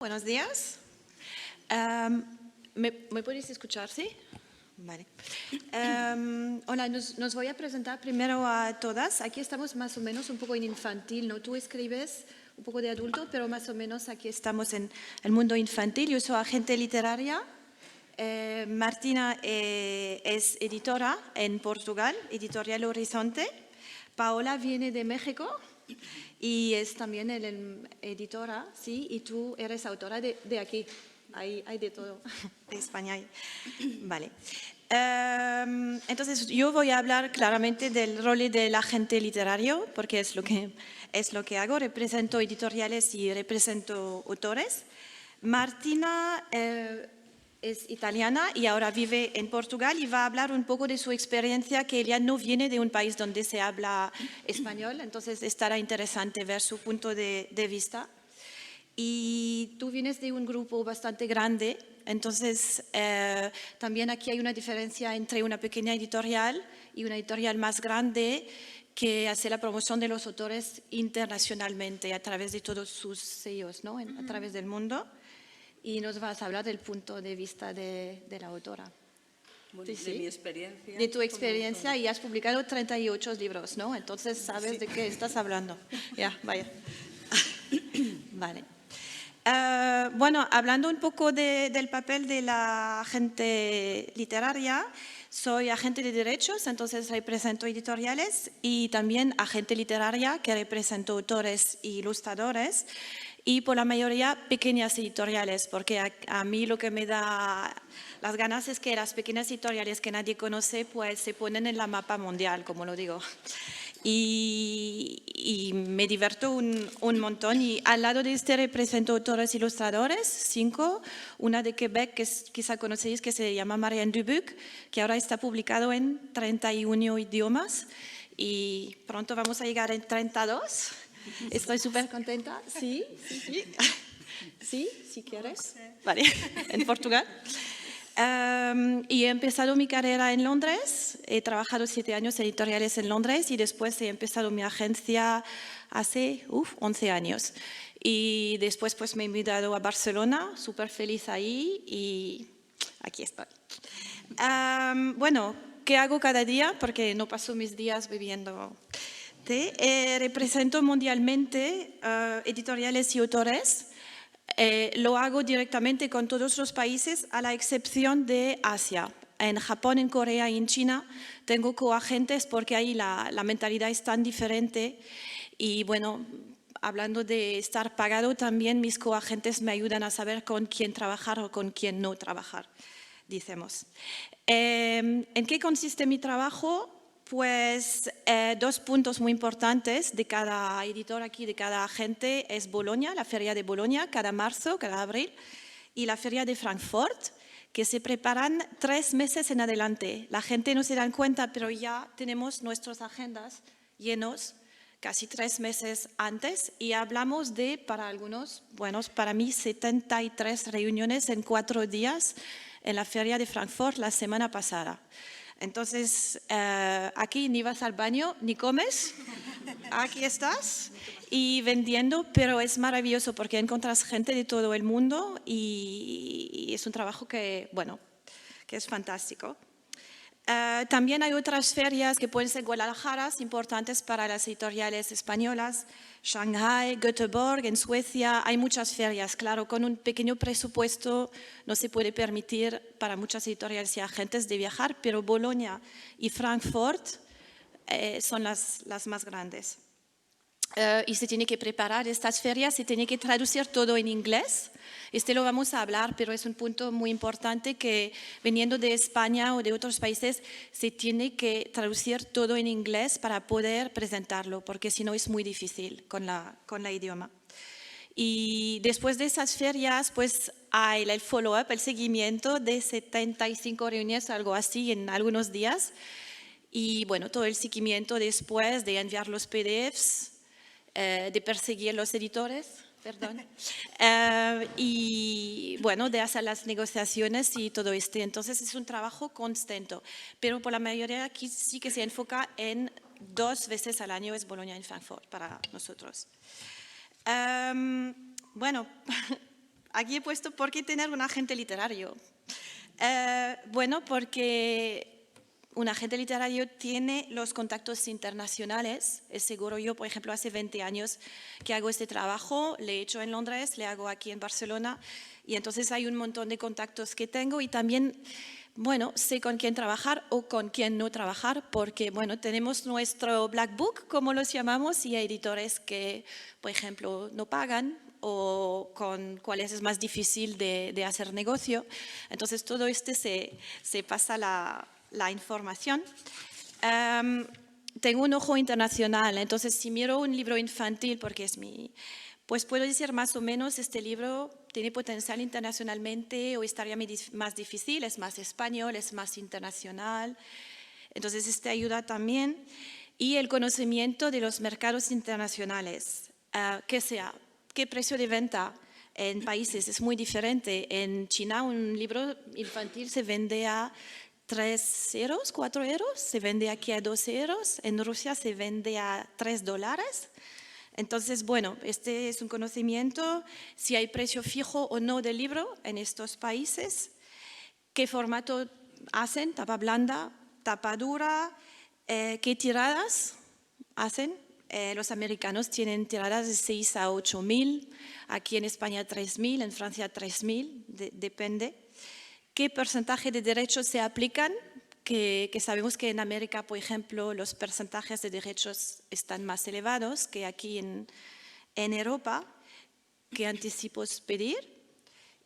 Buenos días. ¿Me podéis escuchar? ¿Sí? Vale. Hola, nos voy a presentar primero a todas. Aquí estamos más o menos un poco en infantil, ¿no? Tú escribes un poco de adulto, pero más o menos aquí estamos en el mundo infantil. Yo soy agente literaria. Martina es editora en Portugal, Editorial Horizonte. Paola viene de México y es también editora, sí, y tú eres autora de aquí. Hay de todo, de España. Vale. Entonces, yo voy a hablar claramente del rol del agente literario, porque es lo que hago. Represento editoriales y represento autores. Martina es italiana y ahora vive en Portugal y va a hablar un poco de su experiencia, que ella no viene de un país donde se habla español, entonces estará interesante ver su punto de vista. Y tú vienes de un grupo bastante grande, entonces también aquí hay una diferencia entre una pequeña editorial y una editorial más grande que hace la promoción de los autores internacionalmente a través de todos sus sellos, ¿no? A través del mundo. Y nos vas a hablar del punto de vista de la autora. Bueno, sí. De mi experiencia. De tu experiencia, y has publicado 38 libros, ¿no? Entonces sabes de qué estás hablando. Ya, vaya. Vale. Bueno, hablando un poco del papel de la agente literaria, soy agente de derechos, entonces represento editoriales, y también agente literaria, que represento autores e ilustradores, y por la mayoría pequeñas editoriales, porque a mí lo que me da las ganas es que las pequeñas editoriales que nadie conoce pues se ponen en la mapa mundial, como lo digo. Y me divierto un montón, y al lado de este represento autores ilustradores, 5, una de Quebec que quizá conocéis, que se llama Marianne Dubuc, que ahora está publicado en 31 idiomas y pronto vamos a llegar en 32. Estoy súper contenta. Sí, sí, sí. Sí, si quieres. Vale, en Portugal. Y he empezado mi carrera en Londres. He trabajado 7 años en editoriales en Londres y después he empezado mi agencia hace 11 años. Y después pues me he mudado a Barcelona, súper feliz ahí, y aquí estoy. Bueno, ¿qué hago cada día? Porque no paso mis días bebiendo té. Represento mundialmente editoriales y autores. Lo hago directamente con todos los países, a la excepción de Asia. En Japón, en Corea y en China tengo coagentes porque ahí la mentalidad es tan diferente. Y bueno, hablando de estar pagado, también mis coagentes me ayudan a saber con quién trabajar o con quién no trabajar, decimos. ¿En qué consiste mi trabajo? Pues 2 puntos muy importantes de cada editor aquí, de cada agente, es Bolonia, la feria de Bolonia, cada marzo, cada abril, y la feria de Frankfurt, que se preparan 3 meses en adelante. La gente no se da cuenta, pero ya tenemos nuestras agendas llenos casi 3 meses antes, y hablamos de, para algunos, bueno, para mí 73 reuniones en 4 días en la feria de Frankfurt la semana pasada. Entonces, aquí ni vas al baño ni comes, aquí estás y vendiendo, pero es maravilloso porque encuentras gente de todo el mundo y es un trabajo que, bueno, que es fantástico. También hay otras ferias que pueden ser Guadalajara, importantes para las editoriales españolas, Shanghai, Göteborg, en Suecia. Hay muchas ferias, claro, con un pequeño presupuesto no se puede permitir para muchas editoriales y agentes de viajar, pero Bolonia y Frankfurt son las más grandes. Y se tiene que preparar estas ferias, se tiene que traducir todo en inglés. Lo vamos a hablar, pero es un punto muy importante que viniendo de España o de otros países se tiene que traducir todo en inglés para poder presentarlo, porque si no es muy difícil con la idioma. Y después de esas ferias, pues hay el follow-up, el seguimiento de 75 reuniones, algo así, en algunos días. Y bueno, todo el seguimiento después de enviar los PDFs, de perseguir los editores, perdón, y bueno, de hacer las negociaciones y todo esto. Entonces es un trabajo constante, pero por la mayoría aquí sí que se enfoca en 2 veces al año, es Bolonia y Frankfurt para nosotros. Bueno, aquí he puesto ¿por qué tener un agente literario? Bueno, porque un agente literario tiene los contactos internacionales. Es seguro, yo, por ejemplo, hace 20 años que hago este trabajo, le he hecho en Londres, le hago aquí en Barcelona, y entonces hay un montón de contactos que tengo y también, bueno, sé con quién trabajar o con quién no trabajar, porque, bueno, tenemos nuestro black book, como los llamamos, y hay editores que, por ejemplo, no pagan o con cuáles es más difícil de hacer negocio. Entonces, todo se pasa la información. Tengo un ojo internacional, entonces si miro un libro infantil, porque es pues puedo decir más o menos este libro tiene potencial internacionalmente o estaría más difícil, es más español, es más internacional. Entonces, este ayuda también. Y el conocimiento de los mercados internacionales, que sea, qué precio de venta en países es muy diferente. En China un libro infantil se vende a 3 euros, 4 euros, se vende aquí a 12 euros, en Rusia se vende a $3. Entonces, bueno, este es un conocimiento, si hay precio fijo o no del libro en estos países, qué formato hacen, tapa blanda, tapa dura, qué tiradas hacen. Los americanos tienen tiradas de 6 a 8.000, aquí en España 3.000, en Francia 3.000, depende. ¿Qué porcentaje de derechos se aplican? Que sabemos que en América, por ejemplo, los porcentajes de derechos están más elevados que aquí en Europa. ¿Qué anticipos pedir?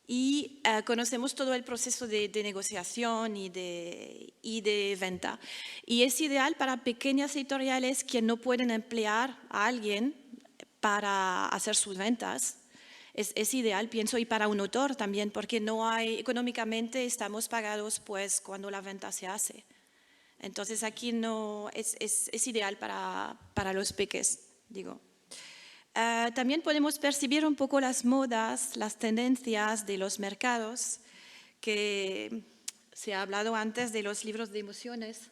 Y conocemos todo el proceso de negociación y de venta. Y es ideal para pequeñas editoriales que no pueden emplear a alguien para hacer sus ventas. Es ideal, pienso, y para un autor también, porque no hay, económicamente estamos pagados pues cuando la venta se hace. Entonces aquí no, es ideal para los peques, digo. También podemos percibir un poco las modas, las tendencias de los mercados, que se ha hablado antes de los libros de emociones,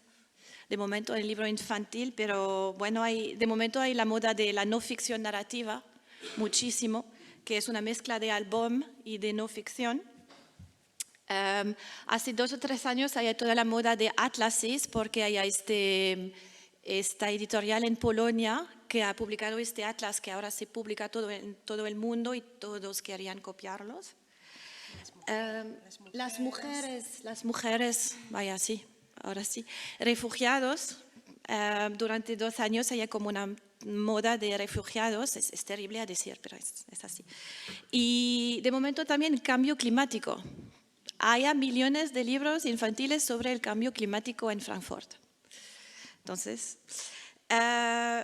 de momento el libro infantil, pero bueno, de momento hay la moda de la no ficción narrativa, muchísimo, que es una mezcla de álbum y de no ficción. Hace 2 o 3 años hay toda la moda de atlases, porque hay esta editorial en Polonia que ha publicado este atlas que ahora se publica en todo el mundo y todos querían copiarlos. Las mujeres, vaya, sí, ahora sí, refugiados. Durante 2 años hay como una moda de refugiados, es terrible a decir, pero es así. Y de momento también el cambio climático. Hay millones de libros infantiles sobre el cambio climático en Frankfurt. Entonces,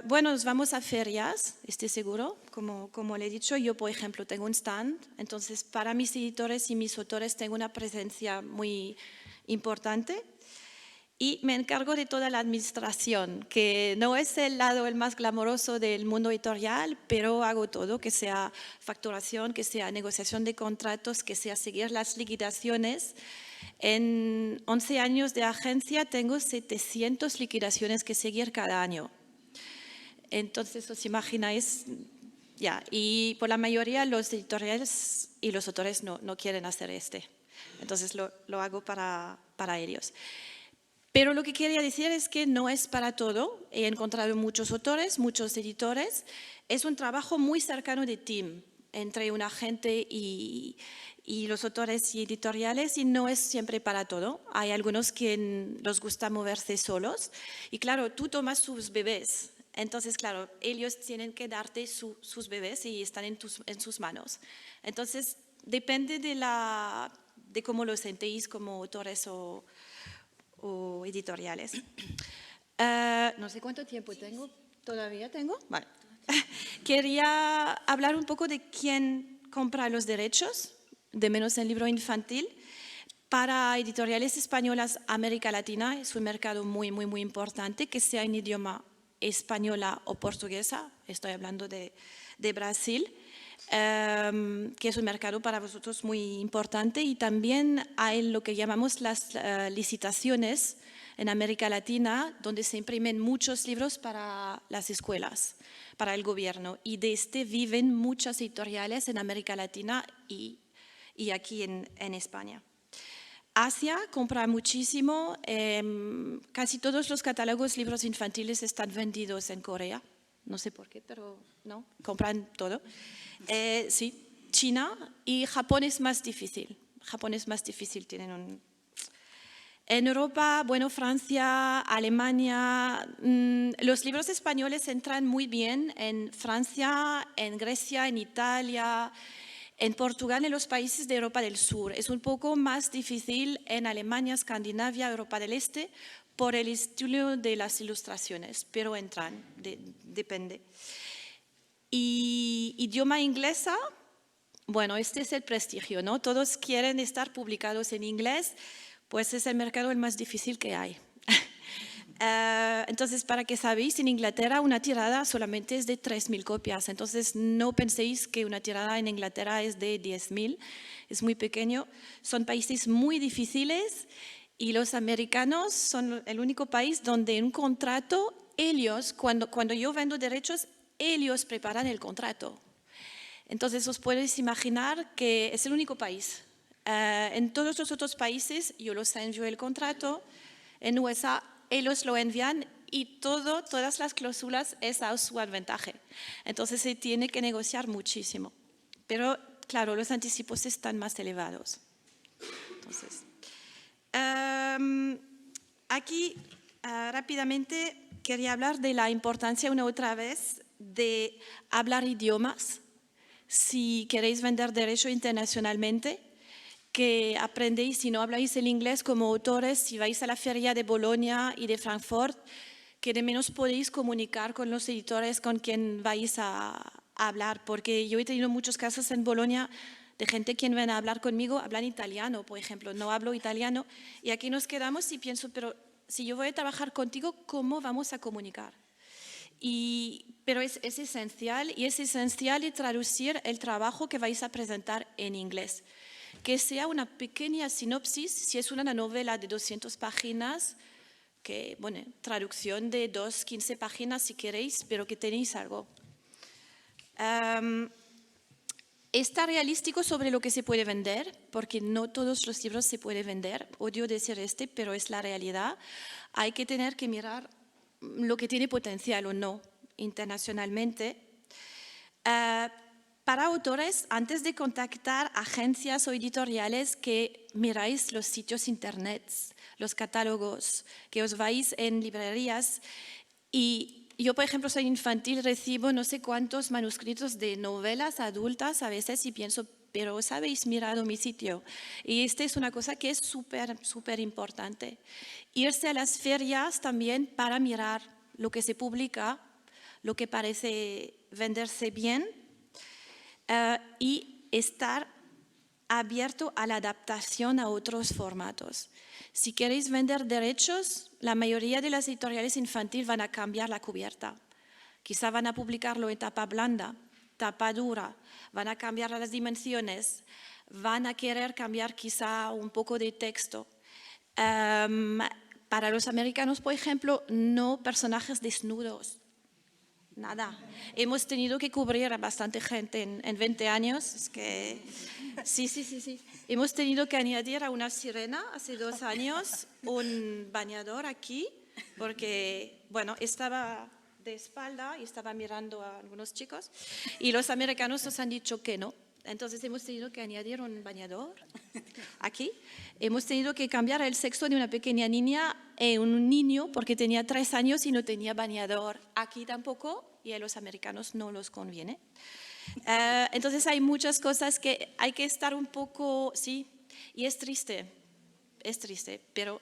bueno, nos vamos a ferias, estoy seguro, como le he dicho. Yo, por ejemplo, tengo un stand, entonces para mis editores y mis autores tengo una presencia muy importante. Y me encargo de toda la administración, que no es el lado el más glamoroso del mundo editorial, pero hago todo, que sea facturación, que sea negociación de contratos, que sea seguir las liquidaciones. En 11 años de agencia tengo 700 liquidaciones que seguir cada año. Entonces, os imagináis, ya, y por la mayoría los editoriales y los autores no quieren hacer Entonces lo hago para ellos. Pero lo que quería decir es que no es para todo. He encontrado muchos autores, muchos editores. Es un trabajo muy cercano de team entre un agente y los autores y editoriales, y no es siempre para todo. Hay algunos que les gusta moverse solos. Y claro, tú tomas sus bebés. Entonces, claro, ellos tienen que darte sus bebés y están en sus manos. Entonces, depende de cómo lo sentéis como autores o editoriales. No sé cuánto tiempo tengo. ¿Todavía tengo? Vale. Quería hablar un poco de quién compra los derechos, de menos en libro infantil. Para editoriales españolas, América Latina es un mercado muy, muy, muy importante, que sea en idioma española o portuguesa. Estoy hablando de Brasil. Que es un mercado para vosotros muy importante, y también hay lo que llamamos las licitaciones en América Latina, donde se imprimen muchos libros para las escuelas, para el gobierno, y de viven muchas editoriales en América Latina y y aquí en España. Asia compra muchísimo, casi todos los catálogos libros infantiles están vendidos en Corea, no sé por qué, pero no, compran todo. Sí, China y Japón es más difícil, tienen un... En Europa, bueno, Francia, Alemania, los libros españoles entran muy bien en Francia, en Grecia, en Italia, en Portugal, en los países de Europa del Sur. Es un poco más difícil en Alemania, Escandinavia, Europa del Este, por el estilo de las ilustraciones, pero entran, depende. Y idioma inglesa, bueno, este es el prestigio, ¿no? Todos quieren estar publicados en inglés, pues es el mercado el más difícil que hay. Entonces, para que sabéis, en Inglaterra una tirada solamente es de 3.000 copias. Entonces, no penséis que una tirada en Inglaterra es de 10.000. Es muy pequeño. Son países muy difíciles y los americanos son el único país donde en un contrato, ellos, cuando yo vendo derechos, ellos preparan el contrato. Entonces, os podéis imaginar que es el único país. En todos los otros países yo los envío el contrato, en USA ellos lo envían y todas las cláusulas es a su ventaja. Entonces se tiene que negociar muchísimo. Pero claro, los anticipos están más elevados. Entonces, aquí rápidamente quería hablar de la importancia una otra vez de hablar idiomas. Si queréis vender derecho internacionalmente, que aprendéis, si no habláis el inglés como autores, si vais a la feria de Bolonia y de Frankfurt, que de menos podéis comunicar con los editores con quien vais a hablar, porque yo he tenido muchos casos en Bolonia de gente que viene a hablar conmigo, hablan italiano, por ejemplo, no hablo italiano, y aquí nos quedamos y pienso, pero si yo voy a trabajar contigo, ¿cómo vamos a comunicar? Pero es esencial, y es esencial traducir el trabajo que vais a presentar en inglés. Que sea una pequeña sinopsis, si es una novela de 200 páginas, que, bueno, traducción de 15 páginas si queréis, pero que tenéis algo. Está realístico sobre lo que se puede vender, porque no todos los libros se pueden vender. Odio decir pero es la realidad. Hay que tener que mirar lo que tiene potencial o no internacionalmente. Para autores, antes de contactar agencias o editoriales, que miráis los sitios internet, los catálogos, que os vais en librerías. Y yo, por ejemplo, soy infantil, recibo no sé cuántos manuscritos de novelas adultas a veces y pienso, pero os habéis mirado mi sitio. Y esta es una cosa que es súper importante. Irse a las ferias también para mirar lo que se publica, lo que parece venderse bien, y estar abierto a la adaptación a otros formatos. Si queréis vender derechos, la mayoría de las editoriales infantiles van a cambiar la cubierta. Quizá van a publicarlo en tapa blanda, tapa dura, van a cambiar las dimensiones, van a querer cambiar quizá un poco de texto. Para los americanos, por ejemplo, no personajes desnudos. Nada. Hemos tenido que cubrir a bastante gente en 20 años. Es que sí. Hemos tenido que añadir a una sirena hace 2 años un bañador aquí, porque, bueno, estaba de espalda y estaba mirando a algunos chicos y los americanos nos han dicho que no. Entonces hemos tenido que añadir un bañador aquí. Hemos tenido que cambiar el sexo de una pequeña niña en un niño porque tenía 3 años y no tenía bañador. Aquí tampoco, y a los americanos no les conviene. Entonces hay muchas cosas que hay que estar un poco, sí, y es triste, pero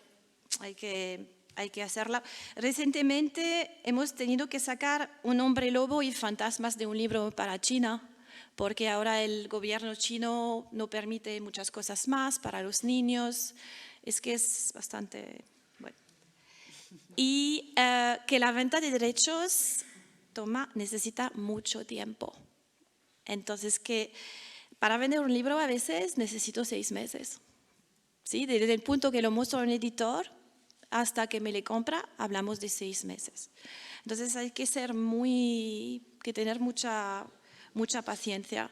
hay que hacerla. Recientemente hemos tenido que sacar Un hombre lobo y fantasmas de un libro para China, porque ahora el gobierno chino no permite muchas cosas más para los niños. Es que es bastante bueno. Y que la venta de derechos necesita mucho tiempo. Entonces, que para vender un libro a veces necesito 6 meses. ¿Sí? Desde el punto que lo muestro a un editor hasta que me le compra, hablamos de 6 meses. Entonces hay que tener mucha paciencia.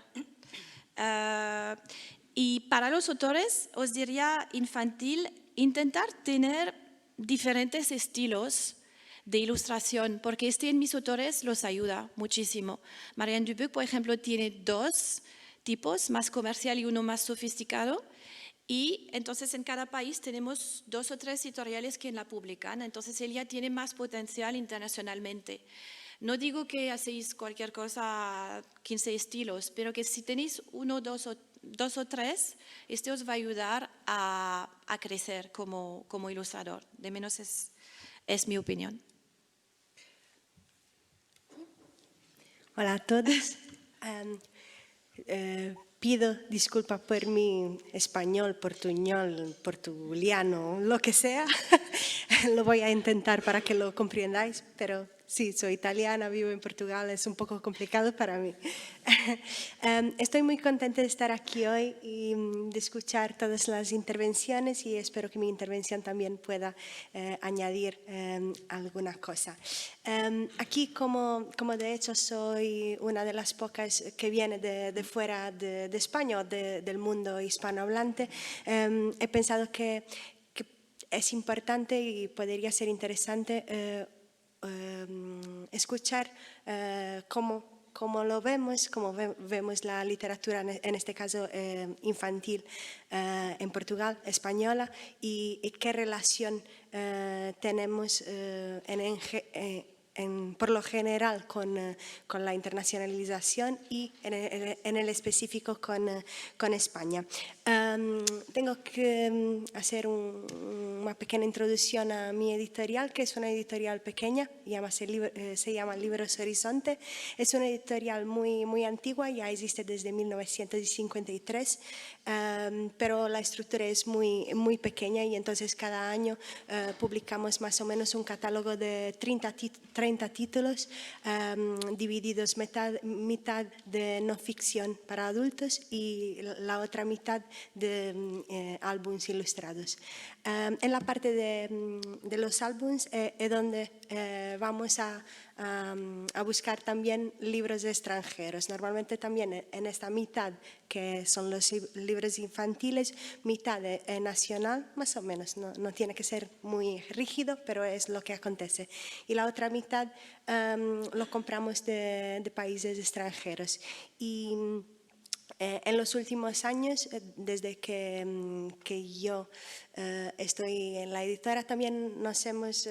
Y para los autores, os diría infantil, intentar tener diferentes estilos de ilustración, porque en mis autores los ayuda muchísimo. Marianne Dubuc, por ejemplo, tiene 2 tipos, más comercial y uno más sofisticado. Y entonces en cada país tenemos 2 o 3 editoriales que la publican, entonces ella tiene más potencial internacionalmente. No digo que hacéis cualquier cosa, 15 estilos, pero que si tenéis 1, 2 o 3, este os va a ayudar a crecer como ilustrador. De menos es mi opinión. Hola a todos. Pido disculpas por mi español, portuñol, portuliano, lo que sea. Lo voy a intentar para que lo comprendáis, pero sí, soy italiana, vivo en Portugal, es un poco complicado para mí. Estoy muy contenta de estar aquí hoy y de escuchar todas las intervenciones y espero que mi intervención también pueda añadir alguna cosa. Aquí, como de hecho soy una de las pocas que viene de fuera de España o del mundo hispanohablante, he pensado que es importante y podría ser interesante escuchar cómo lo vemos, cómo vemos la literatura, en este caso infantil, en Portugal, española, y qué relación tenemos por lo general con la internacionalización y en el específico con España. Tengo que hacer una pequeña introducción a mi editorial, que es una editorial pequeña, se llama Libros Horizonte. Es una editorial muy antigua, ya existe desde 1953, pero la estructura es muy pequeña y entonces cada año publicamos más o menos un catálogo de 30 títulos divididos mitad de no ficción para adultos y la otra mitad de álbumes ilustrados. En la parte de los álbumes es donde vamos a buscar también libros extranjeros. Normalmente también en esta mitad, que son los libros infantiles, mitad nacional, más o menos, no tiene que ser muy rígido, pero es lo que acontece. Y la otra mitad lo compramos de países extranjeros. Y en los últimos años, desde que yo estoy en la editora, también nos hemos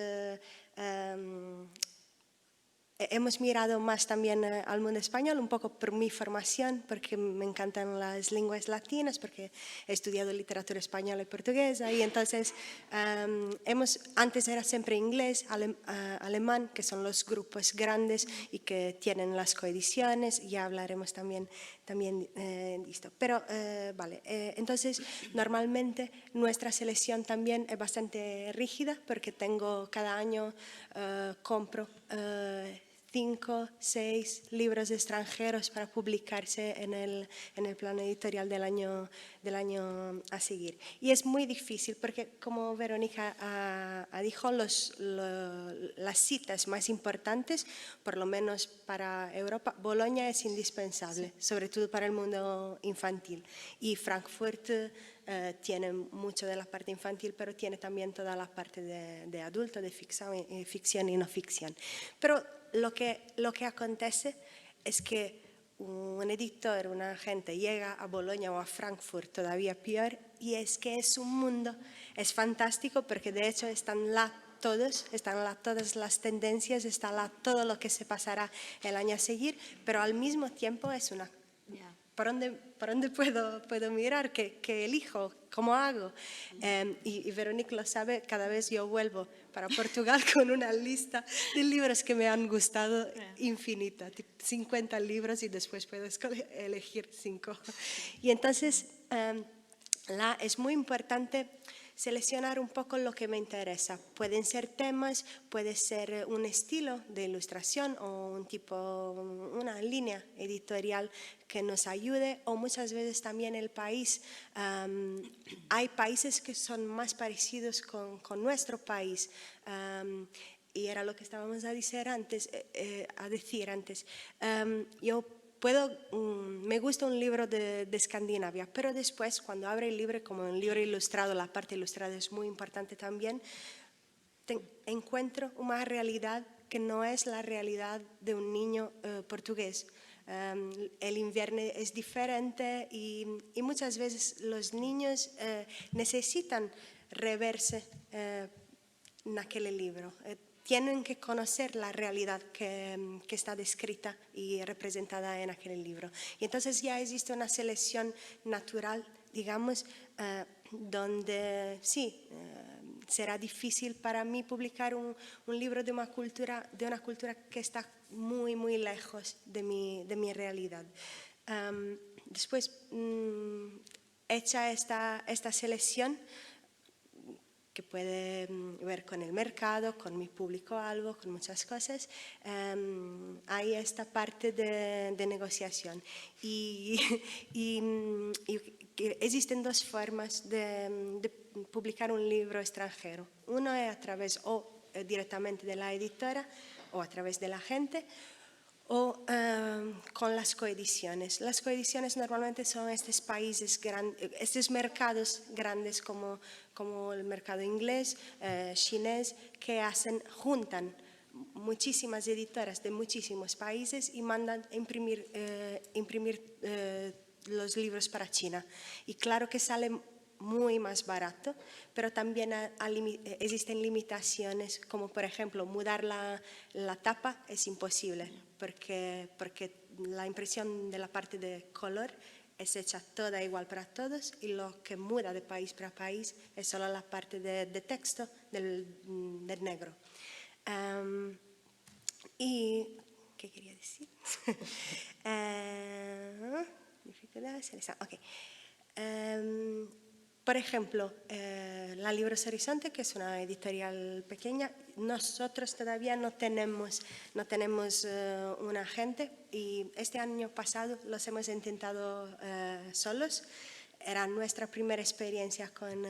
mirado más también al mundo español, un poco por mi formación, porque me encantan las lenguas latinas, porque he estudiado literatura española y portuguesa, y entonces antes era siempre inglés, alemán, que son los grupos grandes y que tienen las coediciones, ya hablaremos también de esto. Pero, vale, entonces normalmente nuestra selección también es bastante rígida, porque cada año compro 5, 6 libros extranjeros para publicarse en el plan editorial del año a seguir. Y es muy difícil porque, como Verónica dijo, las citas más importantes, por lo menos para Europa, Bolonia es indispensable, sobre todo para el mundo infantil. Y Frankfurt tiene mucho de la parte infantil, pero tiene también toda la parte de adulto, de ficción y no ficción. Pero lo que acontece es que un editor, una gente llega a Bolonia o a Frankfurt, todavía peor, y es que es un mundo, es fantástico porque de hecho están todas las tendencias, está todo lo que se pasará el año a seguir, pero al mismo tiempo es una... ¿Por dónde puedo mirar? ¿Qué elijo? ¿Cómo hago? Y Verónica lo sabe, cada vez yo vuelvo para Portugal con una lista de libros que me han gustado infinita, 50 libros y después puedo elegir 5. Y entonces es muy importante seleccionar un poco lo que me interesa. Pueden ser temas, puede ser un estilo de ilustración o una línea editorial que nos ayude, o muchas veces también el país. Hay países que son más parecidos con nuestro país. Y era lo que estábamos a decir antes. Yo me gusta un libro de Escandinavia, pero después cuando abre el libro, como un libro ilustrado, la parte ilustrada es muy importante también, encuentro una realidad que no es la realidad de un niño portugués. El invierno es diferente y muchas veces los niños necesitan reverse en aquel libro. Tienen que conocer la realidad que está descrita y representada en aquel libro. Y entonces ya existe una selección natural, digamos, donde sí, será difícil para mí publicar un libro de una cultura que está muy, muy lejos de mi realidad. Después, hecha esta selección, que puede ver con el mercado, con mi público algo, con muchas cosas, hay esta parte de negociación. Y existen dos formas de publicar un libro extranjero. Uno es a través directamente de la editora o a través de la gente, o con las coediciones. Las coediciones normalmente son estos mercados grandes como el mercado inglés, chinés, que juntan muchísimas editoras de muchísimos países y mandan imprimir los libros para China. Y claro que sale muy más barato, pero también existen limitaciones, como por ejemplo mudar la tapa es imposible, porque la impresión de la parte de color es hecha toda igual para todos y lo que muda de país para país es solo la parte de texto del negro. ¿Y qué quería decir? Dificultades. Ok. Por ejemplo, la Libros Horizonte, que es una editorial pequeña, nosotros todavía no tenemos un agente y este año pasado los hemos intentado solos. Era nuestra primera experiencia con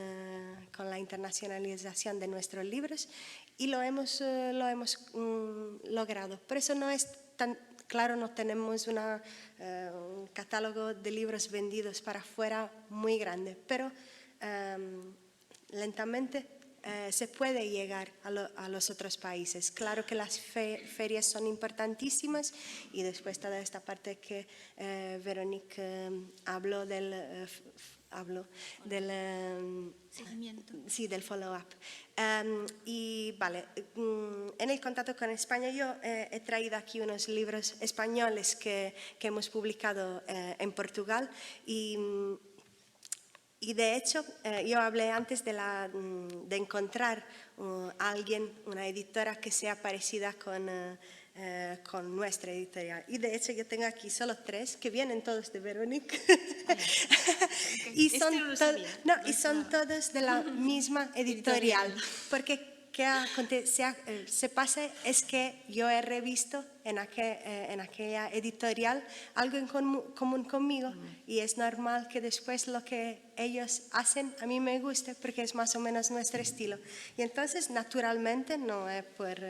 la internacionalización de nuestros libros y lo hemos logrado. Por eso no es tan claro, no tenemos un catálogo de libros vendidos para afuera muy grande, pero lentamente se puede llegar a los otros países. Claro que las ferias son importantísimas y después toda esta parte que Veronique habló del seguimiento. Sí, del follow-up. Y vale, en el contacto con España yo he traído aquí unos libros españoles que hemos publicado en Portugal y de hecho, yo hablé antes de encontrar alguien, una editora que sea parecida con nuestra editorial. Y de hecho yo tengo aquí solo 3, que vienen todos de Veronique. Y son todos de la misma editorial. Porque se pasa es que yo he revisto en aquella editorial algo en común conmigo y es normal que después lo que ellos hacen a mí me guste porque es más o menos nuestro estilo. Y entonces naturalmente no es por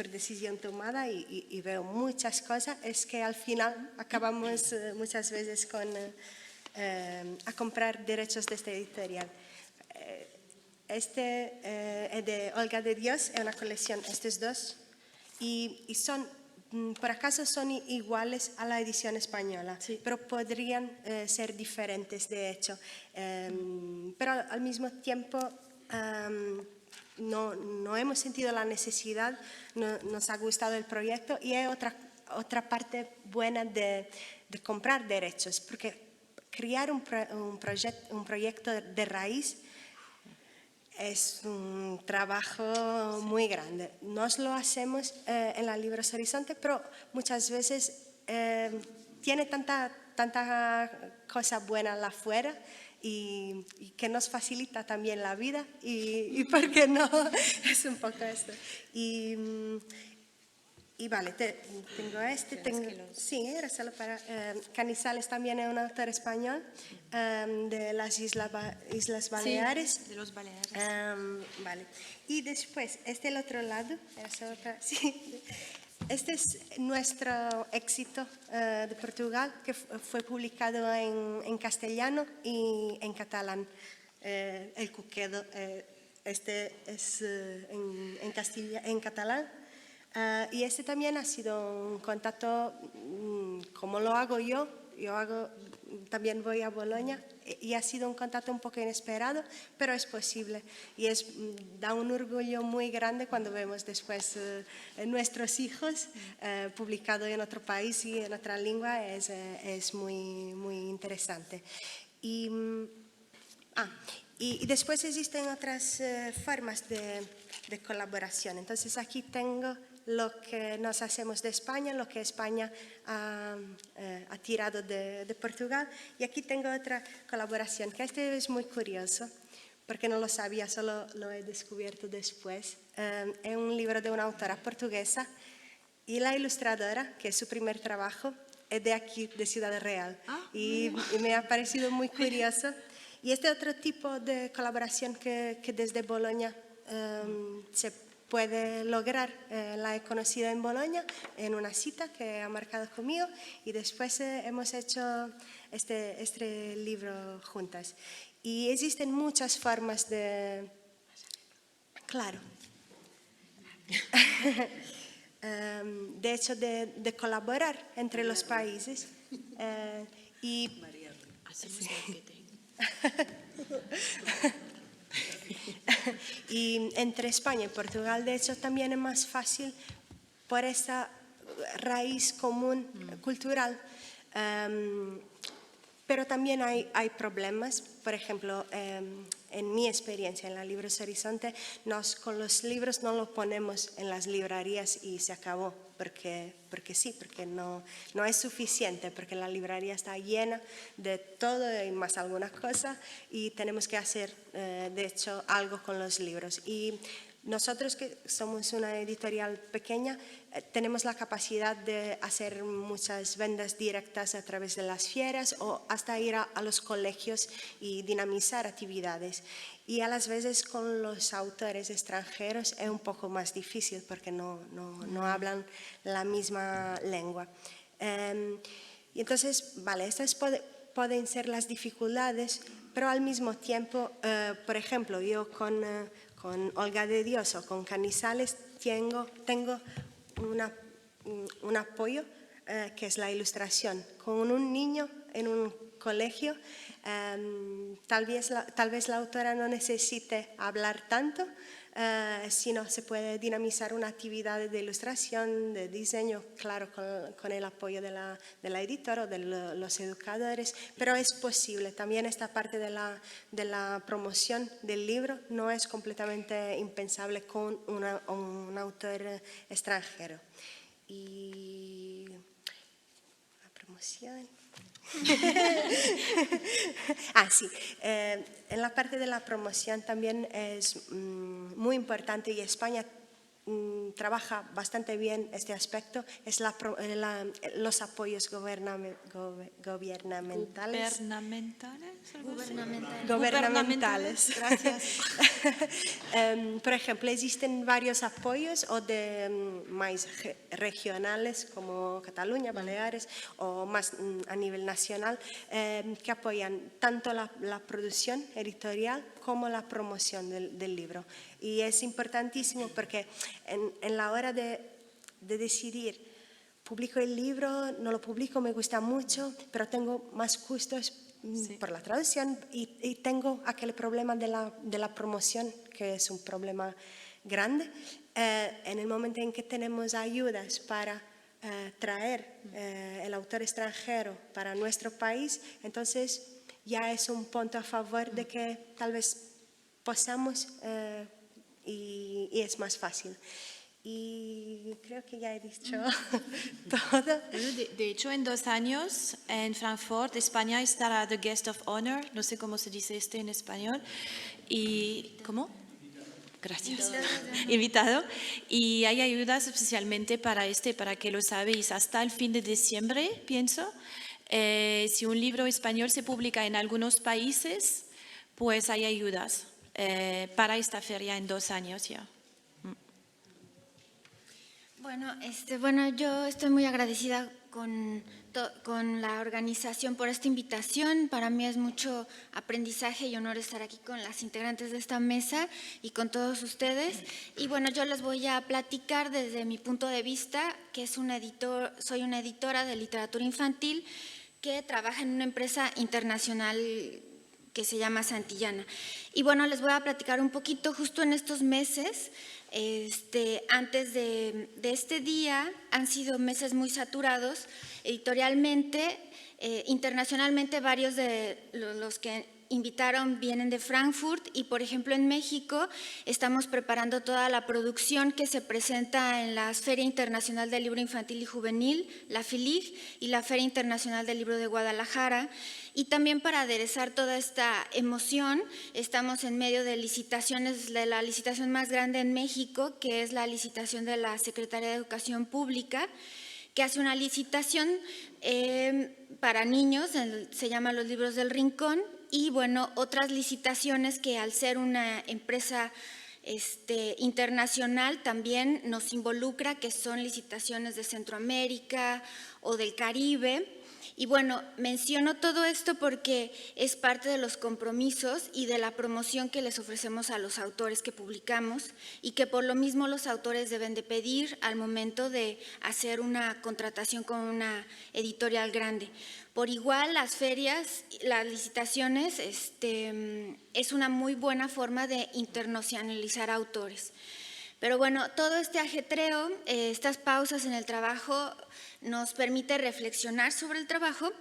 decisión tomada y veo muchas cosas, es que al final acabamos muchas veces a comprar derechos de esta editorial. Este es de Olga de Dios, es una colección, estos dos, y son, por acaso son iguales a la edición española, sí, pero podrían ser diferentes de hecho, pero al mismo tiempo no hemos sentido la necesidad, nos ha gustado el proyecto y hay otra parte buena de comprar derechos, porque crear un proyecto de raíz es un trabajo muy grande. Nos lo hacemos en la Libros Horizonte, pero muchas veces tiene tanta cosa buena afuera y que nos facilita también la vida y ¿por qué no? Es un poco esto. Y vale, tengo sí, era solo para... Canizales también es un autor español de las Islas Baleares. Sí, de los Baleares. Vale. Y después, el otro lado, era solo para, sí, Este es nuestro éxito de Portugal, que fue publicado en castellano y en catalán. El Cuquedo, este es en catalán. Y este también ha sido un contacto, como lo hago yo también voy a Bolonia, y ha sido un contacto un poco inesperado, pero es posible. Y da un orgullo muy grande cuando vemos después nuestros hijos publicados en otro país y en otra lengua, es muy, muy interesante. Y después existen otras formas de colaboración. Entonces aquí tengo lo que nos hacemos de España, lo que España ha tirado de Portugal. Y aquí tengo otra colaboración, que este es muy curioso, porque no lo sabía, solo lo he descubierto después. Es un libro de una autora portuguesa y la ilustradora, que es su primer trabajo, es de aquí, de Ciudad Real. Y me ha parecido muy curioso. Y este otro tipo de colaboración que desde Bolonia se puede lograr, la he conocido en Bolonia, en una cita que ha marcado conmigo, y después hemos hecho este libro juntas. Y existen muchas formas de... Claro. De hecho, de colaborar entre los países. Y... Hacemos Y entre España y Portugal, de hecho, también es más fácil por esa raíz común cultural. Pero también hay problemas. Por ejemplo, en mi experiencia en la Libros Horizonte, con los libros no los ponemos en las librerías y se acabó, porque no es suficiente, porque la librería está llena de todo y más algunas cosas, y tenemos que hacer, de hecho, algo con los libros. Y nosotros, que somos una editorial pequeña, tenemos la capacidad de hacer muchas ventas directas a través de las ferias o hasta ir a los colegios y dinamizar actividades. Y a las veces con los autores extranjeros es un poco más difícil porque no hablan la misma lengua. Y entonces, vale, estas pueden ser las dificultades, pero al mismo tiempo, por ejemplo, yo con Olga de Dios o con Canizales tengo un apoyo que es la ilustración. Con un niño en un colegio, tal vez la autora no necesite hablar tanto, sino se puede dinamizar una actividad de ilustración, de diseño, claro, con el apoyo de la editora o de los educadores, pero es posible. También esta parte de la promoción del libro no es completamente impensable con un autor extranjero. Y la promoción... sí. En la parte de la promoción también es muy importante, y España trabaja bastante bien este aspecto, es los apoyos gubernamentales. Gubernamentales. Gracias. Por ejemplo, existen varios apoyos o más regionales como Cataluña, Baleares, o más a nivel nacional, que apoyan tanto la producción editorial como la promoción del libro. Y es importantísimo porque en la hora de decidir, publico el libro, no lo publico, me gusta mucho, pero tengo más costos por la traducción y tengo aquel problema de la promoción, que es un problema grande. En el momento en que tenemos ayudas para traer el autor extranjero para nuestro país, entonces ya es un punto a favor de que tal vez pasamos y es más fácil. Y creo que ya he dicho todo. De hecho, en 2 años en Frankfurt, España, estará The Guest of Honor, no sé cómo se dice en español. Y, ¿cómo? Gracias. Invitado. Y hay ayudas especialmente para que lo sabéis, hasta el fin de diciembre, pienso. Si un libro español se publica en algunos países, pues hay ayudas para esta feria en 2 años ya. Bueno, yo estoy muy agradecida con la organización por esta invitación. Para mí es mucho aprendizaje y honor estar aquí con las integrantes de esta mesa y con todos ustedes. Y bueno, yo les voy a platicar desde mi punto de vista, que soy una editora de literatura infantil que trabaja en una empresa internacional que se llama Santillana. Y bueno, les voy a platicar un poquito justo en estos meses. Antes de este día han sido meses muy saturados editorialmente, internacionalmente varios de los que invitaron vienen de Frankfurt y por ejemplo en México estamos preparando toda la producción que se presenta en la Feria Internacional del Libro Infantil y Juvenil, la FILIG, y la Feria Internacional del Libro de Guadalajara. Y también para aderezar toda esta emoción, estamos en medio de licitaciones, de la licitación más grande en México, que es la licitación de la Secretaría de Educación Pública, que hace una licitación para niños, se llama Los Libros del Rincón, y bueno, otras licitaciones que al ser una empresa internacional también nos involucra, que son licitaciones de Centroamérica o del Caribe. Y bueno, menciono todo esto porque es parte de los compromisos y de la promoción que les ofrecemos a los autores que publicamos y que por lo mismo los autores deben de pedir al momento de hacer una contratación con una editorial grande. Por igual, las ferias, las licitaciones, es una muy buena forma de internacionalizar autores. Pero bueno, todo este ajetreo, estas pausas en el trabajo nos permite reflexionar sobre el trabajo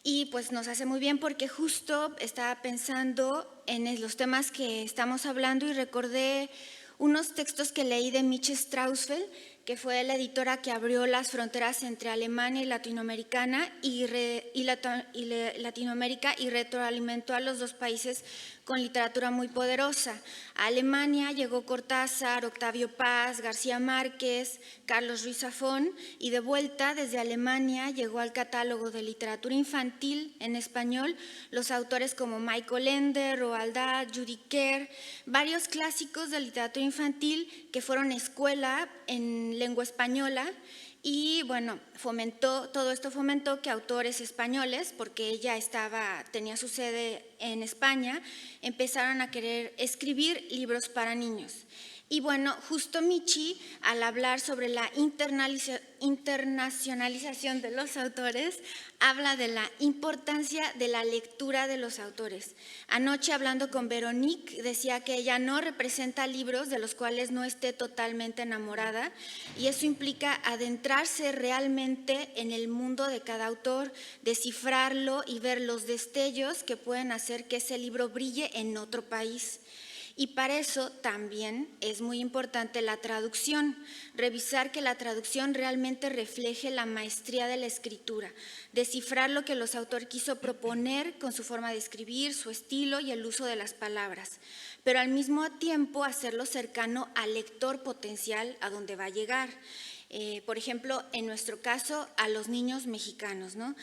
y pues nos hace muy bien porque justo estaba pensando en los temas que estamos hablando y recordé unos textos que leí de Miche Strausfeld, que fue la editora que abrió las fronteras entre Alemania y Latinoamérica y retroalimentó a los dos países con literatura muy poderosa. A Alemania llegó Cortázar, Octavio Paz, García Márquez, Carlos Ruiz Zafón, y de vuelta desde Alemania llegó al catálogo de literatura infantil en español los autores como Michael Ende, Roald Dahl, Judy Kerr, varios clásicos de literatura infantil que fueron escuela en lengua española. Y bueno, todo esto fomentó que autores españoles, porque ella tenía su sede en España, empezaron a querer escribir libros para niños. Y bueno, justo Michi, al hablar sobre la internacionalización de los autores, habla de la importancia de la lectura de los autores. Anoche, hablando con Veronique, decía que ella no representa libros de los cuales no esté totalmente enamorada, y eso implica adentrarse realmente en el mundo de cada autor, descifrarlo y ver los destellos que pueden hacer que ese libro brille en otro país. Y para eso también es muy importante la traducción, revisar que la traducción realmente refleje la maestría de la escritura, descifrar lo que los autores quiso proponer con su forma de escribir, su estilo y el uso de las palabras, pero al mismo tiempo hacerlo cercano al lector potencial a donde va a llegar. Por ejemplo, en nuestro caso, a los niños mexicanos, ¿no?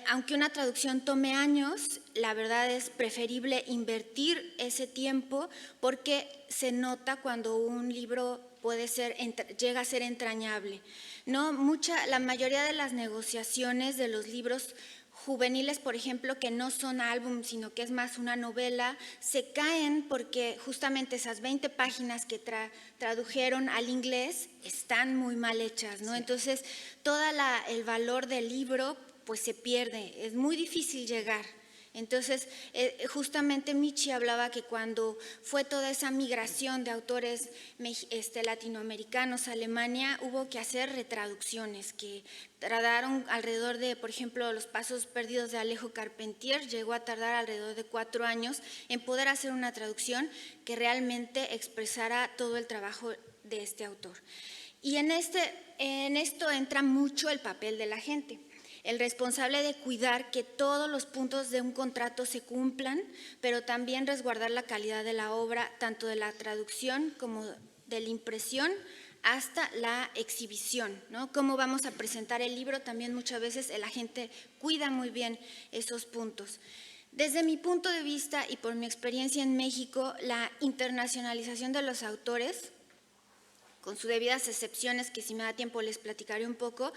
Aunque una traducción tome años, la verdad es preferible invertir ese tiempo porque se nota cuando un libro llega a ser entrañable, ¿no? La mayoría de las negociaciones de los libros juveniles, por ejemplo, que no son álbum, sino que es más una novela, se caen porque justamente esas 20 páginas que tradujeron al inglés están muy mal hechas, ¿no? Sí. Entonces, todo el valor del libro pues se pierde, es muy difícil llegar. Entonces, justamente Michi hablaba que cuando fue toda esa migración de autores latinoamericanos a Alemania, hubo que hacer retraducciones que tardaron alrededor de, por ejemplo, Los Pasos Perdidos de Alejo Carpentier, llegó a tardar alrededor de 4 años en poder hacer una traducción que realmente expresara todo el trabajo de este autor. Y en esto entra mucho el papel de la gente. El responsable de cuidar que todos los puntos de un contrato se cumplan, pero también resguardar la calidad de la obra, tanto de la traducción como de la impresión hasta la exhibición, ¿no? Cómo vamos a presentar el libro, también muchas veces la gente cuida muy bien esos puntos. Desde mi punto de vista y por mi experiencia en México, la internacionalización de los autores con sus debidas excepciones, que si me da tiempo les platicaré un poco,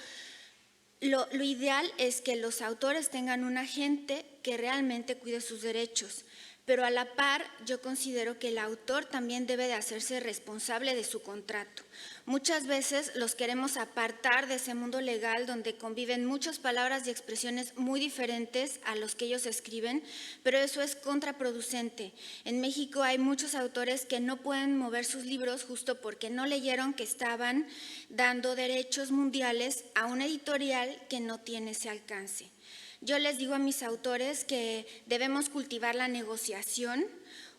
lo ideal es que los autores tengan un agente que realmente cuide sus derechos. Pero a la par, yo considero que el autor también debe de hacerse responsable de su contrato. Muchas veces los queremos apartar de ese mundo legal donde conviven muchas palabras y expresiones muy diferentes a los que ellos escriben, pero eso es contraproducente. En México hay muchos autores que no pueden mover sus libros justo porque no leyeron que estaban dando derechos mundiales a una editorial que no tiene ese alcance. Yo les digo a mis autores que debemos cultivar la negociación.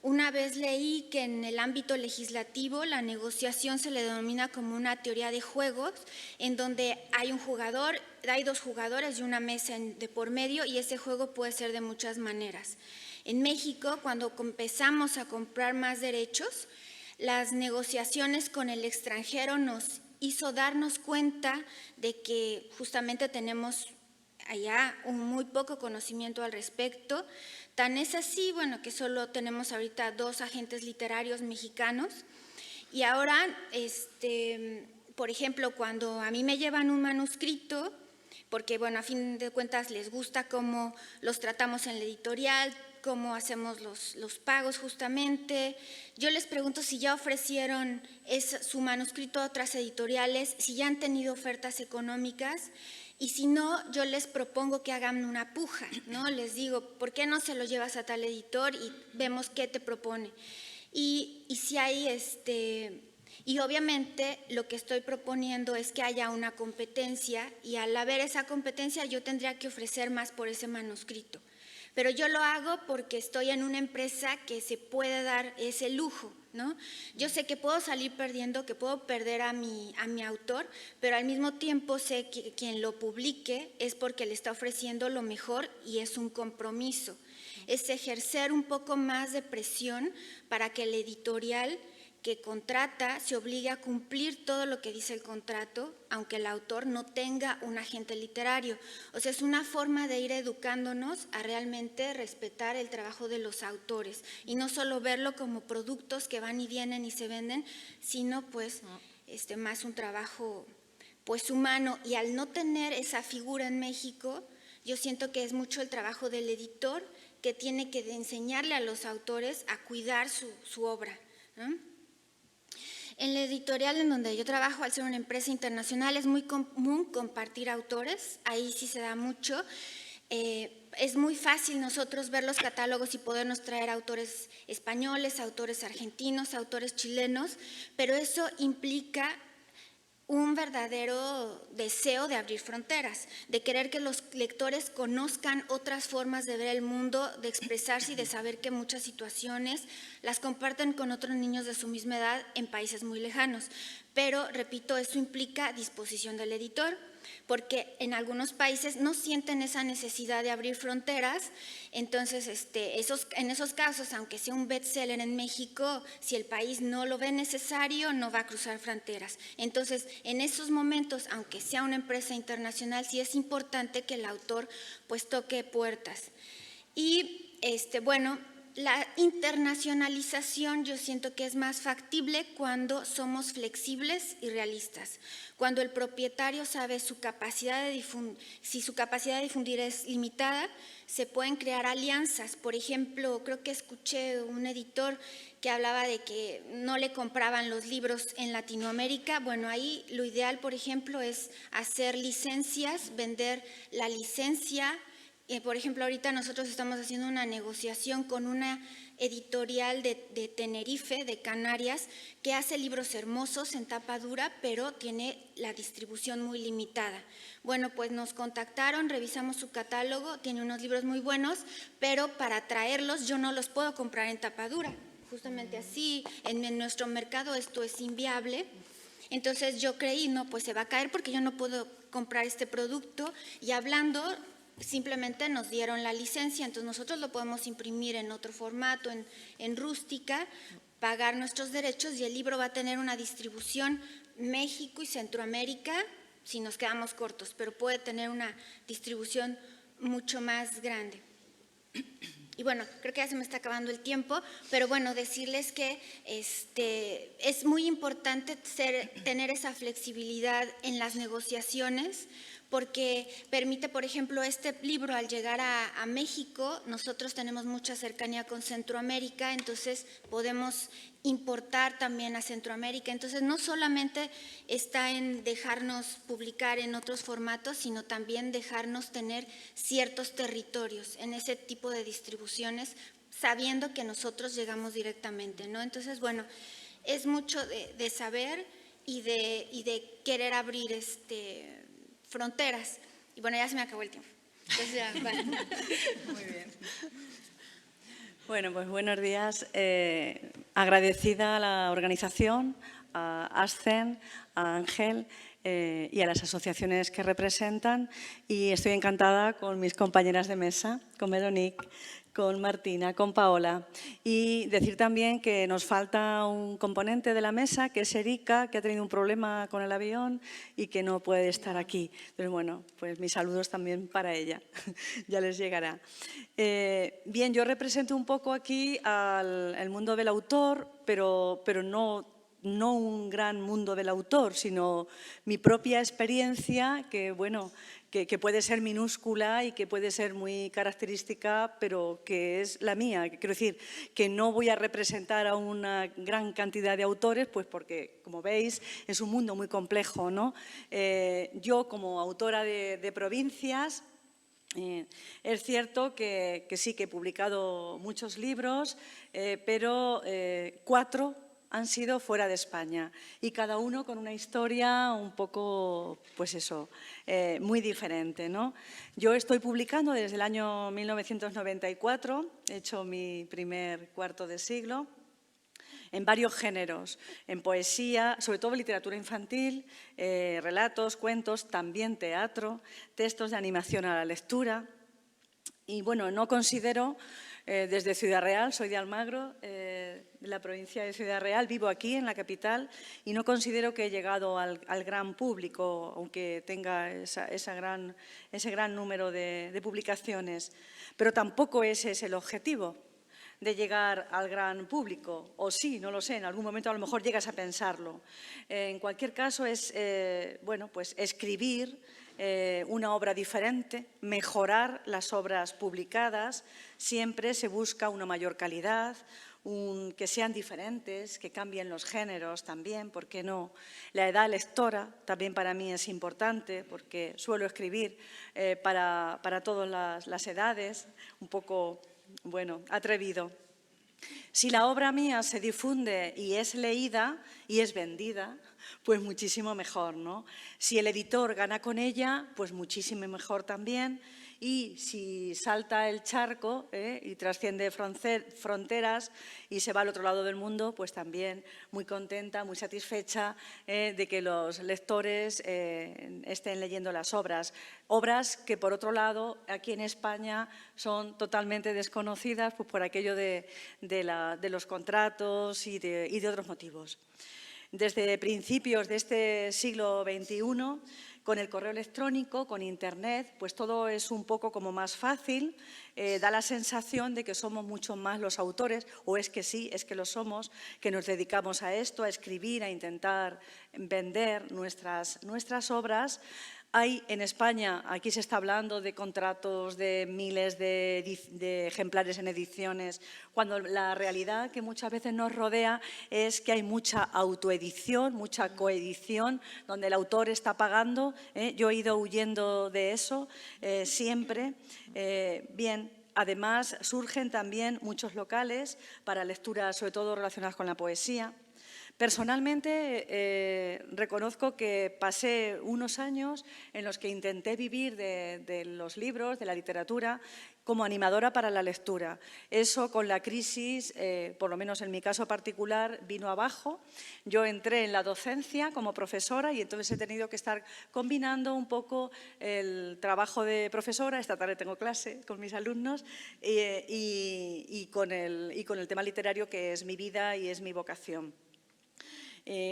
Una vez leí que en el ámbito legislativo la negociación se le denomina como una teoría de juegos, en donde hay dos jugadores y una mesa de por medio, y ese juego puede ser de muchas maneras. En México, cuando empezamos a comprar más derechos, las negociaciones con el extranjero nos hizo darnos cuenta de que justamente tenemos allá un muy poco conocimiento al respecto. Tan es así, bueno, que solo tenemos ahorita 2 agentes literarios mexicanos. Y ahora, por ejemplo, cuando a mí me llevan un manuscrito, porque bueno, a fin de cuentas les gusta cómo los tratamos en la editorial, cómo hacemos los pagos justamente, yo les pregunto si ya ofrecieron su manuscrito a otras editoriales, si ya han tenido ofertas económicas. Y si no, yo les propongo que hagan una puja, ¿no? Les digo, ¿por qué no se lo llevas a tal editor y vemos qué te propone? Y si hay, y obviamente lo que estoy proponiendo es que haya una competencia, y al haber esa competencia yo tendría que ofrecer más por ese manuscrito. Pero yo lo hago porque estoy en una empresa que se puede dar ese lujo, ¿no? Yo sé que puedo salir perdiendo, que puedo perder a mi autor, pero al mismo tiempo sé que quien lo publique es porque le está ofreciendo lo mejor y es un compromiso. Es ejercer un poco más de presión para que el editorial que contrata se obligue a cumplir todo lo que dice el contrato, aunque el autor no tenga un agente literario. O sea, es una forma de ir educándonos a realmente respetar el trabajo de los autores y no solo verlo como productos que van y vienen y se venden, sino pues más un trabajo pues humano. Y al no tener esa figura en México, yo siento que es mucho el trabajo del editor que tiene que enseñarle a los autores a cuidar su obra, ¿no? En la editorial en donde yo trabajo, al ser una empresa internacional, es muy común compartir autores, ahí sí se da mucho. Es muy fácil nosotros ver los catálogos y podernos traer autores españoles, autores argentinos, autores chilenos, pero eso implica un verdadero deseo de abrir fronteras, de querer que los lectores conozcan otras formas de ver el mundo, de expresarse y de saber que muchas situaciones las comparten con otros niños de su misma edad en países muy lejanos. Pero, repito, eso implica disposición del editor, porque en algunos países no sienten esa necesidad de abrir fronteras. Entonces, en esos casos, aunque sea un bestseller en México, si el país no lo ve necesario, no va a cruzar fronteras. Entonces, en esos momentos, aunque sea una empresa internacional, sí es importante que el autor pues toque puertas. Y, bueno, la internacionalización yo siento que es más factible cuando somos flexibles y realistas, cuando el propietario sabe si su capacidad de difundir es limitada, se pueden crear alianzas. Por ejemplo, creo que escuché un editor que hablaba de que no le compraban los libros en Latinoamérica. Bueno, ahí lo ideal, por ejemplo, es hacer licencias, vender la licencia. Por ejemplo, ahorita nosotros estamos haciendo una negociación con una editorial de Tenerife, de Canarias, que hace libros hermosos en tapa dura, pero tiene la distribución muy limitada. Bueno, pues nos contactaron, revisamos su catálogo, tiene unos libros muy buenos, pero para traerlos yo no los puedo comprar en tapa dura. Justamente así, en nuestro mercado esto es inviable. Entonces yo creí, no, pues se va a caer porque yo no puedo comprar este producto, y hablando simplemente nos dieron la licencia, entonces nosotros lo podemos imprimir en otro formato, en rústica, pagar nuestros derechos, y el libro va a tener una distribución México y Centroamérica, si nos quedamos cortos, pero puede tener una distribución mucho más grande. Y bueno, creo que ya se me está acabando el tiempo, pero bueno, decirles que es muy importante tener esa flexibilidad en las negociaciones, porque permite, por ejemplo, este libro al llegar a México, nosotros tenemos mucha cercanía con Centroamérica, entonces podemos importar también a Centroamérica. Entonces no solamente está en dejarnos publicar en otros formatos, sino también dejarnos tener ciertos territorios en ese tipo de distribuciones, sabiendo que nosotros llegamos directamente, ¿no? Entonces, bueno, es mucho de saber y de querer abrir fronteras. Y bueno, ya se me acabó el tiempo. Entonces ya, vale. Muy bien. Bueno, pues buenos días. Agradecida a la organización, a Ascen, a Ángel y a las asociaciones que representan, y estoy encantada con mis compañeras de mesa, con Veronique, con Martina, con Paola, y decir también que nos falta un componente de la mesa, que es Erika, que ha tenido un problema con el avión y que no puede estar aquí. Entonces, bueno, pues mis saludos también para ella, ya les llegará. Bien, yo represento un poco aquí al mundo del autor, pero no un gran mundo del autor, sino mi propia experiencia, que bueno, que puede ser minúscula y que puede ser muy característica, pero que es la mía. Quiero decir, que no voy a representar a una gran cantidad de autores, pues porque, como veis, es un mundo muy complejo, ¿no? Yo, como autora de provincias, es cierto que sí, que he publicado muchos libros, pero 4 han sido fuera de España, y cada uno con una historia un poco, pues eso, muy diferente, ¿no? Yo estoy publicando desde el año 1994, he hecho mi primer cuarto de siglo, en varios géneros, en poesía, sobre todo literatura infantil, relatos, cuentos, también teatro, textos de animación a la lectura. Y bueno, no considero, desde Ciudad Real, soy de Almagro, de la provincia de Ciudad Real, vivo aquí en la capital, y no considero que he llegado al gran público, aunque tenga ese gran número de publicaciones. Pero tampoco ese es el objetivo, de llegar al gran público, o sí, no lo sé, en algún momento a lo mejor llegas a pensarlo. En cualquier caso es, bueno, pues escribir una obra diferente, mejorar las obras publicadas, siempre se busca una mayor calidad, que sean diferentes, que cambien los géneros también, ¿por qué no? La edad lectora también para mí es importante, porque suelo escribir para todas las edades, un poco, bueno, atrevido. Si la obra mía se difunde y es leída y es vendida, pues muchísimo mejor, ¿no? Si el editor gana con ella, pues muchísimo mejor también. Y si salta el charco y trasciende fronteras y se va al otro lado del mundo, pues también muy contenta, muy satisfecha de que los lectores estén leyendo las obras. Obras que, por otro lado, aquí en España son totalmente desconocidas, pues por aquello de los contratos y de otros motivos. Desde principios de este siglo XXI, con el correo electrónico, con Internet, pues todo es un poco como más fácil, da la sensación de que somos mucho más los autores, o es que sí, es que lo somos, que nos dedicamos a esto, a escribir, a intentar vender nuestras obras. Hay en España, aquí se está hablando de contratos de miles de ejemplares en ediciones, cuando la realidad que muchas veces nos rodea es que hay mucha autoedición, mucha coedición, donde el autor está pagando. Yo he ido huyendo de eso siempre. Bien, además surgen también muchos locales para lecturas, sobre todo relacionadas con la poesía. Personalmente reconozco que pasé unos años en los que intenté vivir de los libros, de la literatura, como animadora para la lectura. Eso con la crisis, por lo menos en mi caso particular, vino abajo. Yo entré en la docencia como profesora y entonces he tenido que estar combinando un poco el trabajo de profesora, esta tarde tengo clase con mis alumnos, y con el tema literario, que es mi vida y es mi vocación.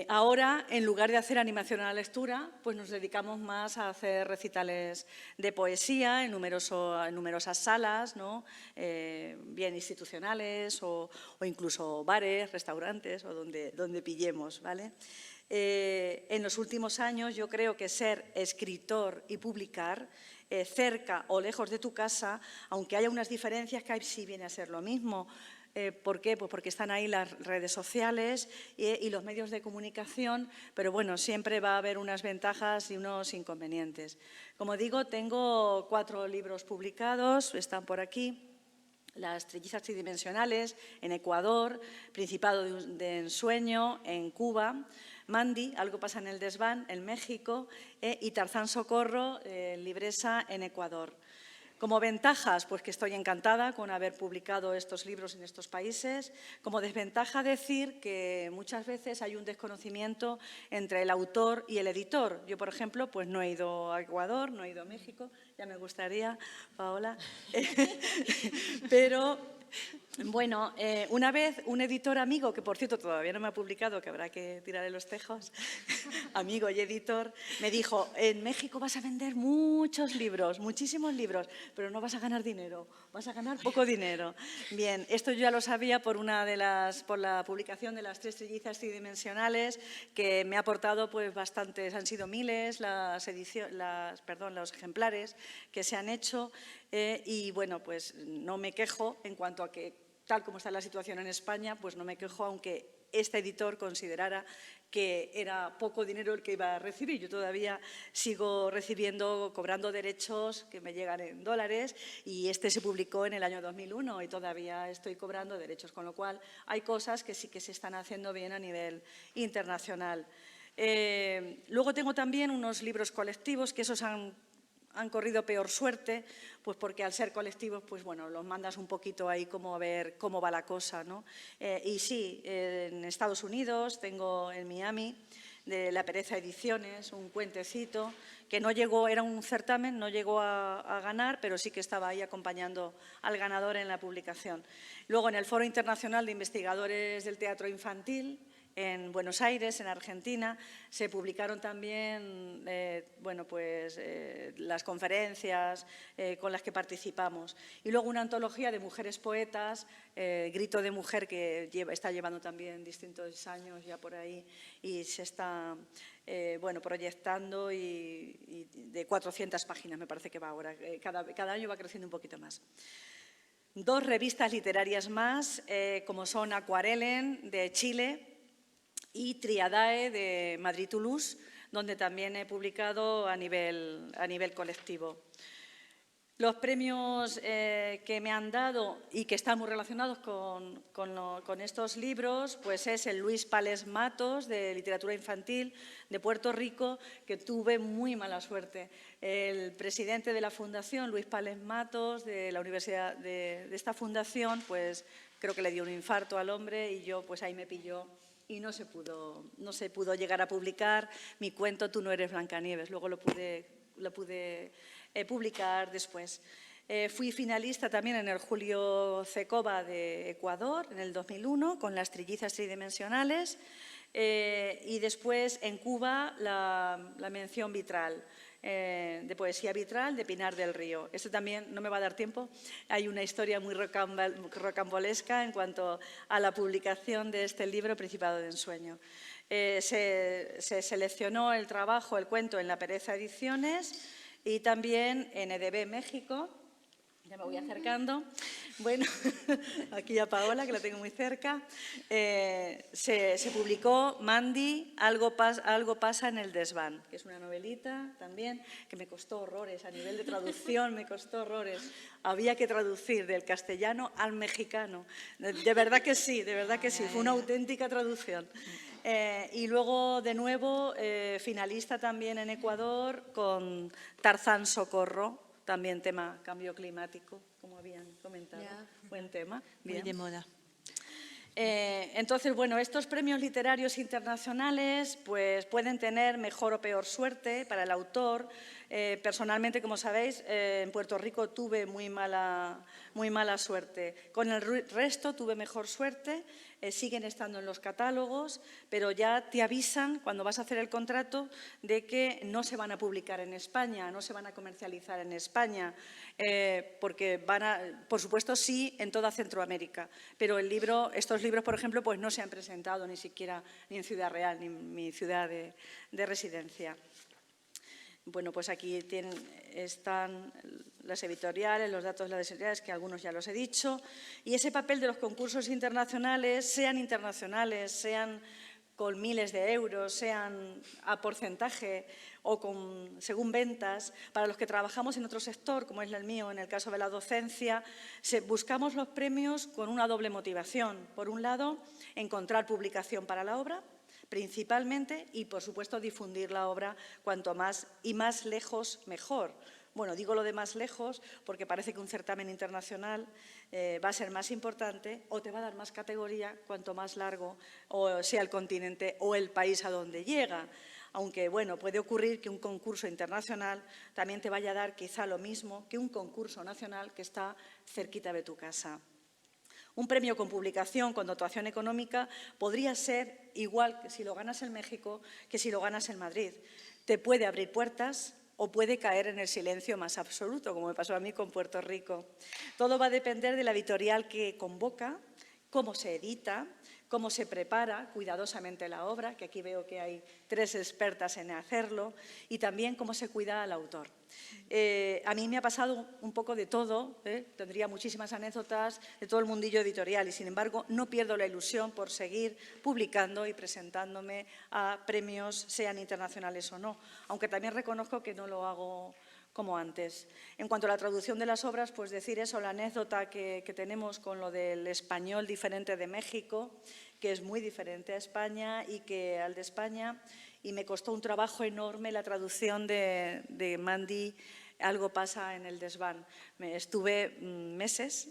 Ahora, en lugar de hacer animación a la lectura, pues nos dedicamos más a hacer recitales de poesía en numerosas salas, ¿no? Bien institucionales o incluso bares, restaurantes o donde pillemos, ¿vale? En los últimos años yo creo que ser escritor y publicar cerca o lejos de tu casa, aunque haya unas diferencias que sí viene a ser lo mismo. ¿Por qué? Pues porque están ahí las redes sociales y los medios de comunicación, pero bueno, siempre va a haber unas ventajas y unos inconvenientes. Como digo, tengo 4 libros publicados, están por aquí. Las trillizas tridimensionales en Ecuador, Principado de Ensueño en Cuba, Mandy, Algo pasa en el desván en México y Tarzán Socorro, Libresa en Ecuador. Como ventajas, pues que estoy encantada con haber publicado estos libros en estos países. Como desventaja, decir que muchas veces hay un desconocimiento entre el autor y el editor. Yo, por ejemplo, pues no he ido a Ecuador, no he ido a México, ya me gustaría, Paola. Pero bueno, una vez un editor amigo, que por cierto todavía no me ha publicado, que habrá que tirarle los tejos, amigo y editor, me dijo, en México vas a vender muchos libros, muchísimos libros, pero no vas a ganar dinero, vas a ganar poco dinero. Bien, esto yo ya lo sabía por la publicación de las 3 trillizas tridimensionales, que me ha aportado pues bastantes, han sido miles los ejemplares que se han hecho y bueno, pues no me quejo en cuanto a que tal como está la situación en España, pues no me quejo, aunque este editor considerara que era poco dinero el que iba a recibir. Yo todavía sigo cobrando derechos que me llegan en dólares y este se publicó en el año 2001 y todavía estoy cobrando derechos, con lo cual hay cosas que sí que se están haciendo bien a nivel internacional. Luego tengo también unos libros colectivos que esos han corrido peor suerte, pues porque al ser colectivos, pues bueno, los mandas un poquito ahí como a ver cómo va la cosa, ¿no? Y sí, en Estados Unidos tengo en Miami, de La Pereza Ediciones, un cuentecito que no llegó, era un certamen, no llegó a ganar, pero sí que estaba ahí acompañando al ganador en la publicación. Luego en el Foro Internacional de Investigadores del Teatro Infantil, en Buenos Aires, en Argentina, se publicaron también las conferencias con las que participamos. Y luego una antología de mujeres poetas, Grito de Mujer, que está llevando también distintos años ya por ahí y se está proyectando y de 400 páginas me parece que va ahora. Cada año va creciendo un poquito más. 2 revistas literarias más, como son Acuarelen, de Chile, y Triadae de Madrid-Toulouse, donde también he publicado a nivel colectivo. Los premios que me han dado y que están muy relacionados con estos libros, pues es el Luis Pales Matos de Literatura Infantil de Puerto Rico, que tuve muy mala suerte. El presidente de la fundación, Luis Pales Matos, de la universidad de esta fundación, pues creo que le dio un infarto al hombre y yo pues ahí me pilló. Y no se pudo llegar a publicar mi cuento Tú no eres Blancanieves. Luego lo pude publicar después. Fui finalista también en el Julio Cecova de Ecuador en el 2001 con Las trillizas tridimensionales y después en Cuba la mención vitral. De poesía vitral de Pinar del Río. Esto también no me va a dar tiempo. Hay una historia muy rocambolesca en cuanto a la publicación de este libro, Principado de Ensueño. Se seleccionó el cuento en La Pereza Ediciones y también en EDB México. Ya me voy acercando. Bueno, aquí a Paola, que la tengo muy cerca. Se publicó Mandy, Algo pasa en el desván, que es una novelita también que me costó horrores, a nivel de traducción me costó horrores. Había que traducir del castellano al mexicano. De verdad que sí, fue una auténtica traducción. Y luego, de nuevo, finalista también en Ecuador con Tarzán Socorro, también tema cambio climático, como habían comentado. Buen tema. Bien. Muy de moda. Entonces, bueno, estos premios literarios internacionales pues, pueden tener mejor o peor suerte para el autor. Personalmente, como sabéis, en Puerto Rico tuve muy mala suerte. Con el resto tuve mejor suerte, siguen estando en los catálogos, pero ya te avisan cuando vas a hacer el contrato de que no se van a publicar en España, no se van a comercializar en España, porque por supuesto, sí en toda Centroamérica, pero estos libros, por ejemplo, pues no se han presentado ni siquiera ni en Ciudad Real, ni en mi ciudad de residencia. Bueno, pues aquí están las editoriales, los datos de las editoriales, que algunos ya los he dicho, y ese papel de los concursos internacionales, sean con miles de euros, sean a porcentaje o según ventas, para los que trabajamos en otro sector, como es el mío, en el caso de la docencia, buscamos los premios con una doble motivación. Por un lado, encontrar publicación para la obra, principalmente, y por supuesto difundir la obra cuanto más y más lejos mejor. Bueno, digo lo de más lejos porque parece que un certamen internacional va a ser más importante o te va a dar más categoría cuanto más largo o sea el continente o el país a donde llega. Aunque, bueno, puede ocurrir que un concurso internacional también te vaya a dar quizá lo mismo que un concurso nacional que está cerquita de tu casa. Un premio con publicación, con dotación económica, podría ser igual que si lo ganas en México que si lo ganas en Madrid. Te puede abrir puertas o puede caer en el silencio más absoluto, como me pasó a mí con Puerto Rico. Todo va a depender de la editorial que convoca, cómo se edita, cómo se prepara cuidadosamente la obra, que aquí veo que hay 3 expertas en hacerlo, y también cómo se cuida al autor. A mí me ha pasado un poco de todo, tendría muchísimas anécdotas de todo el mundillo editorial y, sin embargo, no pierdo la ilusión por seguir publicando y presentándome a premios, sean internacionales o no, aunque también reconozco que no lo hago como antes. En cuanto a la traducción de las obras, pues decir eso, la anécdota que tenemos con lo del español diferente de México, que es muy diferente a España y que al de España, y me costó un trabajo enorme la traducción de Mandy, Algo pasa en el desván. Estuve meses,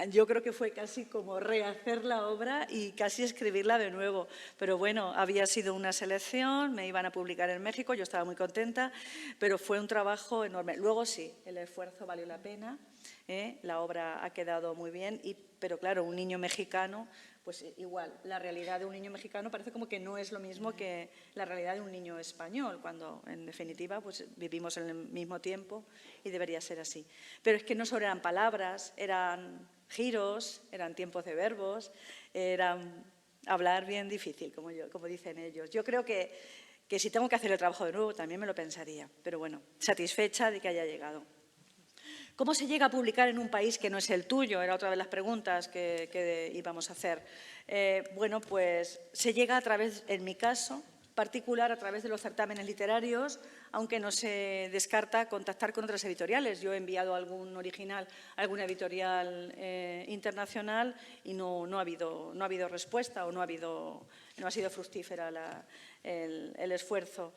yo creo que fue casi como rehacer la obra y casi escribirla de nuevo. Pero bueno, había sido una selección, me iban a publicar en México, yo estaba muy contenta, pero fue un trabajo enorme. Luego sí, el esfuerzo valió la pena, la obra ha quedado muy bien, pero claro, un niño mexicano, pues igual, la realidad de un niño mexicano parece como que no es lo mismo que la realidad de un niño español, cuando en definitiva pues vivimos en el mismo tiempo y debería ser así. Pero es que no solo eran palabras, eran giros, eran tiempos de verbos, eran hablar bien difícil, como dicen ellos. Yo creo que si tengo que hacer el trabajo de nuevo también me lo pensaría, pero bueno, satisfecha de que haya llegado. ¿Cómo se llega a publicar en un país que no es el tuyo? Era otra de las preguntas que íbamos a hacer. Bueno, pues se llega a través, en mi caso particular, a través de los certámenes literarios, aunque no se descarta contactar con otras editoriales. Yo he enviado algún original a alguna editorial internacional y no ha habido respuesta o no ha sido fructífera el esfuerzo.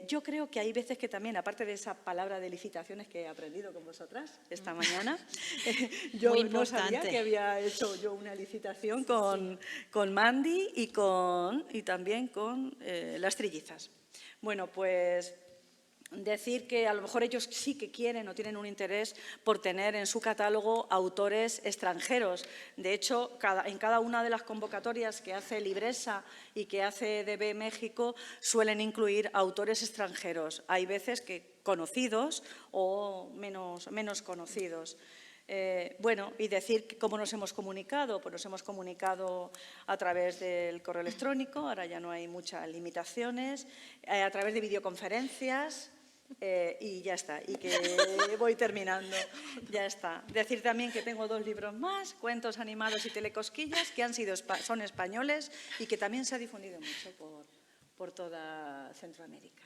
Yo creo que hay veces que también, aparte de esa palabra de licitaciones que he aprendido con vosotras esta mañana, yo no sabía que había hecho yo una licitación con Mandy y también con Las Trillizas. Bueno, pues decir que a lo mejor ellos sí que quieren o tienen un interés por tener en su catálogo autores extranjeros. De hecho, en cada una de las convocatorias que hace Libresa y que hace EDB México suelen incluir autores extranjeros. Hay veces que conocidos o menos conocidos. Bueno, y decir cómo nos hemos comunicado. Pues nos hemos comunicado a través del correo electrónico, ahora ya no hay muchas limitaciones, a través de videoconferencias. Y ya está, y que voy terminando, ya está. Decir también que tengo 2 libros más, Cuentos animados y Telecosquillas, que son españoles y que también se ha difundido mucho por toda Centroamérica.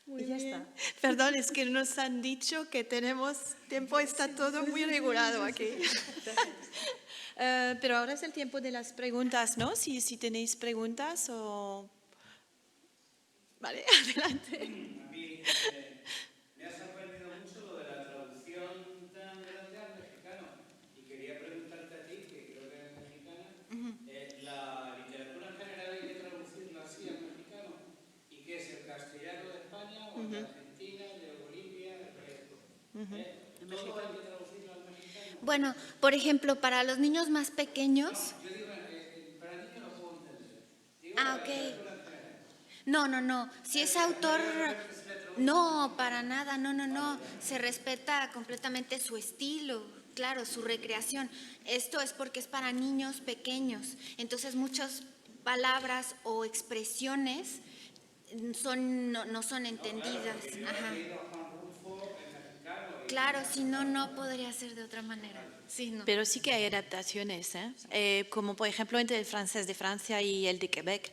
Muy y ya bien. está. Perdón, es que nos han dicho que tenemos tiempo, está todo muy regulado aquí. Pero ahora es el tiempo de las preguntas, ¿no? Si tenéis preguntas o... Vale, adelante. Me ha sorprendido mucho lo de la traducción tan grande al mexicano y quería preguntarte a ti, que creo que eres mexicana, la literatura en general hay que traducirla así al mexicano, ¿y qué es el castellano de España o el de Argentina Bueno, por ejemplo, para los niños más pequeños. Ah, ok. No. Si es autor, no, para nada, no. Se respeta completamente su estilo, claro, su recreación. Esto es porque es para niños pequeños. Entonces, muchas palabras o expresiones no son entendidas. Ajá. Claro, si no, no podría ser de otra manera. Sí, no. Pero sí que hay adaptaciones, como por ejemplo entre el francés de Francia y el de Quebec.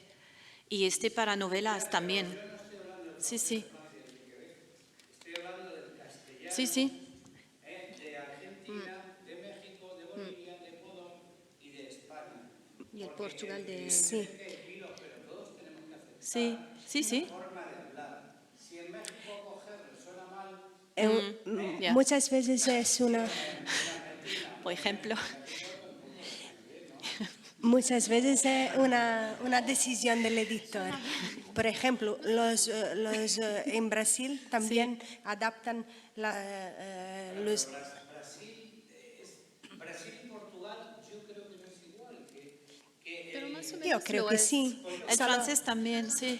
Y para novelas también. Sí. Estoy hablando del castellano, Sí. de Argentina, de México, de Bolivia, de Ecuador y de España. Y el Portugal de... Sí. Pero todos tenemos que aceptar Sí. la forma de hablar. Si en México coger suena mal, Ya. Muchas veces es una... Por ejemplo. Muchas veces es una decisión del editor. Por ejemplo, en Brasil también adaptan los... Brasil y Portugal yo creo que no es igual. Pero más o menos Yo creo lo que es. sí. El francés también, sí.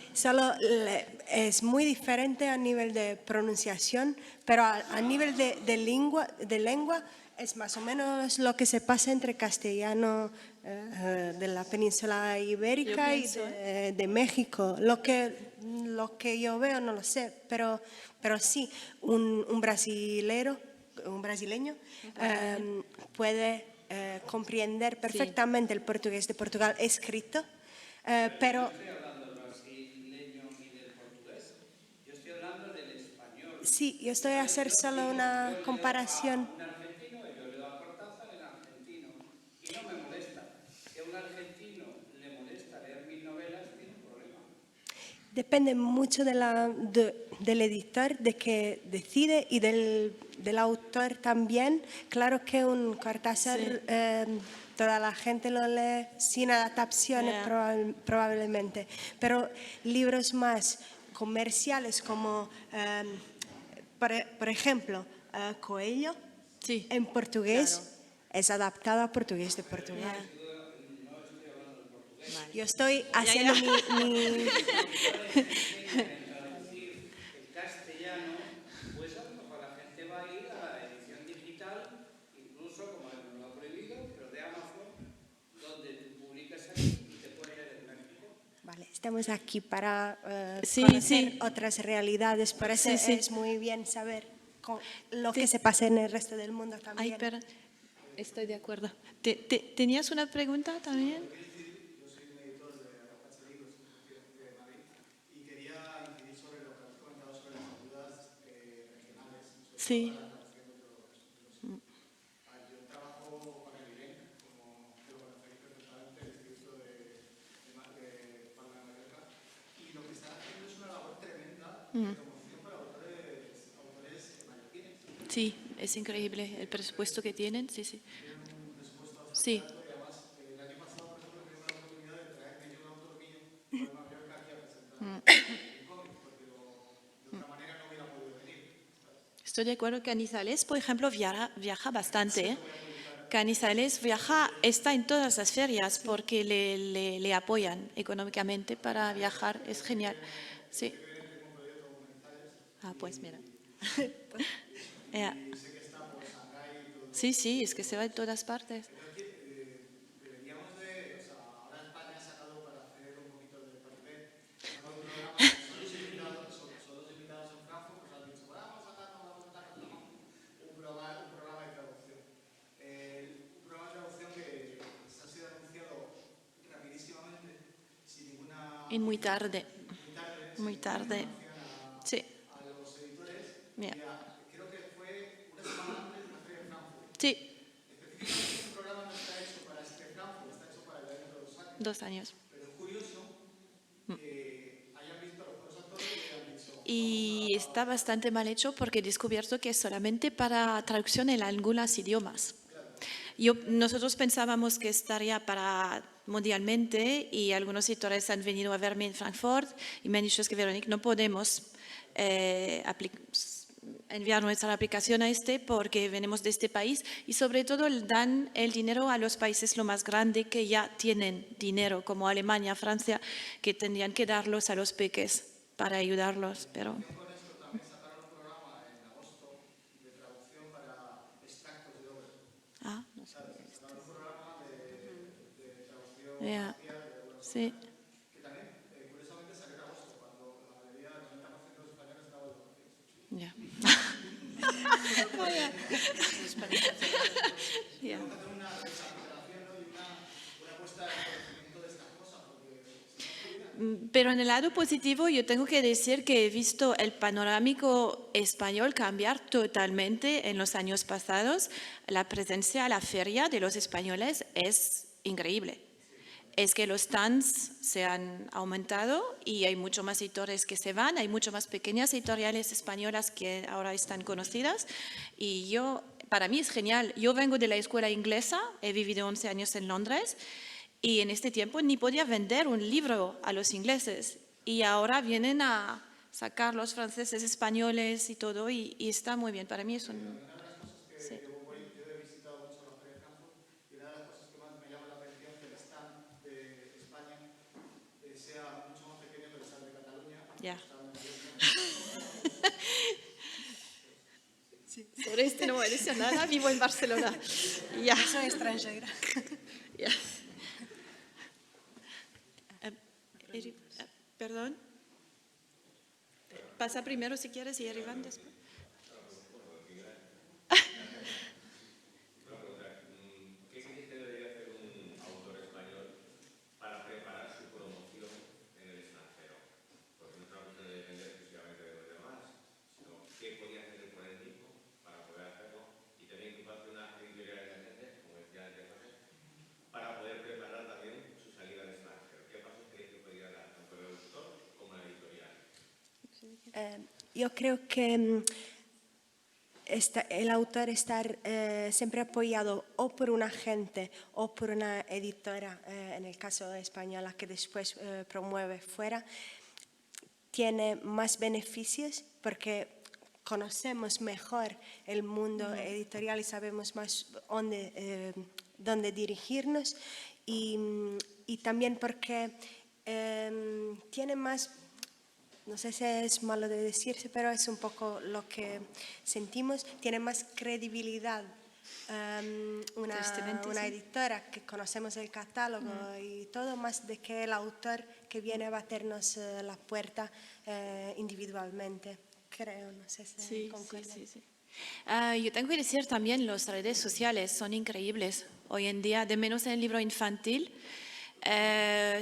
Es muy diferente a nivel de pronunciación, pero a nivel de lengua es más o menos lo que se pasa entre castellano de la península ibérica Yo y pienso, de México. Lo que yo veo no lo sé, pero sí, un brasileño puede comprender perfectamente el portugués de Portugal escrito, pero Brasileño y del portugués. Yo estoy hablando del español. sí, yo estoy a hacer solo una comparación. Un argentino, yo leo a Cortázar en argentino y no me molesta. Si a un argentino le molesta leer mis novelas, tiene un problema. Depende mucho del editor, de que decide, y del autor también. Claro que un Cortázar, toda la gente lo lee sin adaptaciones probablemente, pero libros más comerciales como, por ejemplo, Coelho, Sí. en portugués, es adaptado a portugués de Portugal. Yo estoy haciendo mi El castellano, pues a lo mejor la gente va a ir a la edición digital, incluso como él no lo ha prohibido, pero de Amazon, donde tú publicas aquí y te puede leer en México. Vale, estamos aquí para Sí, conocer sí. otras realidades, por eso Sí. es muy bien saber lo que se pasa en el resto del mundo también. Ay, pero estoy de acuerdo. ¿Tenías una pregunta también? Sí. Sí, es increíble el presupuesto que tienen, sí. Sí. Estoy de acuerdo que Canizales, por ejemplo, viaja bastante. Canizales está en todas las ferias porque le apoyan económicamente para viajar, es genial. Sí. Ah, pues mira. Ya. Sí, es que se va en todas partes. Y muy tarde. Muy tarde. Sí. Mira. Sí. 2 años. Y está bastante mal hecho porque he descubierto que es solamente para traducción en algunos idiomas. Nosotros pensábamos que estaría para mundialmente y algunos editores han venido a verme en Frankfurt y me han dicho que Veronique no podemos enviar nuestra aplicación a porque venimos de este país y sobre todo dan el dinero a los países lo más grande que ya tienen dinero, como Alemania, Francia, que tendrían que darlos a los peques para ayudarlos, pero... Ah, no sabía esto. Ya, sí. Ya. Ya. Pero en el lado positivo yo tengo que decir que he visto el panorámico español cambiar totalmente en los años pasados. La presencia a la feria de los españoles es increíble. Es que los stands se han aumentado y hay mucho más editores que se van, hay mucho más pequeñas editoriales españolas que ahora están conocidas y para mí es genial. Yo vengo de la escuela inglesa, he vivido 11 años en Londres y en este tiempo ni podía vender un libro a los ingleses y ahora vienen a sacar los franceses, españoles y todo y está muy bien. Para mí es un... Sí. Ya. Sobre este no voy a decir nada, vivo en Barcelona. Ya. Soy extranjera. Ya. Perdón. Pasa primero si quieres y Irivan después. Yo creo que el autor está siempre apoyado o por un agente o por una editora, en el caso española, que después promueve fuera, tiene más beneficios porque conocemos mejor el mundo editorial y sabemos más dónde dirigirnos y también porque tiene más... No sé si es malo de decirse, pero es un poco lo que sentimos. Tiene más credibilidad una editora que conocemos el catálogo y todo, más de que el autor que viene a baternos la puerta individualmente. Creo, no sé si concuerdan. Sí. Yo tengo que decir también, las redes sociales son increíbles hoy en día, de menos en el libro infantil.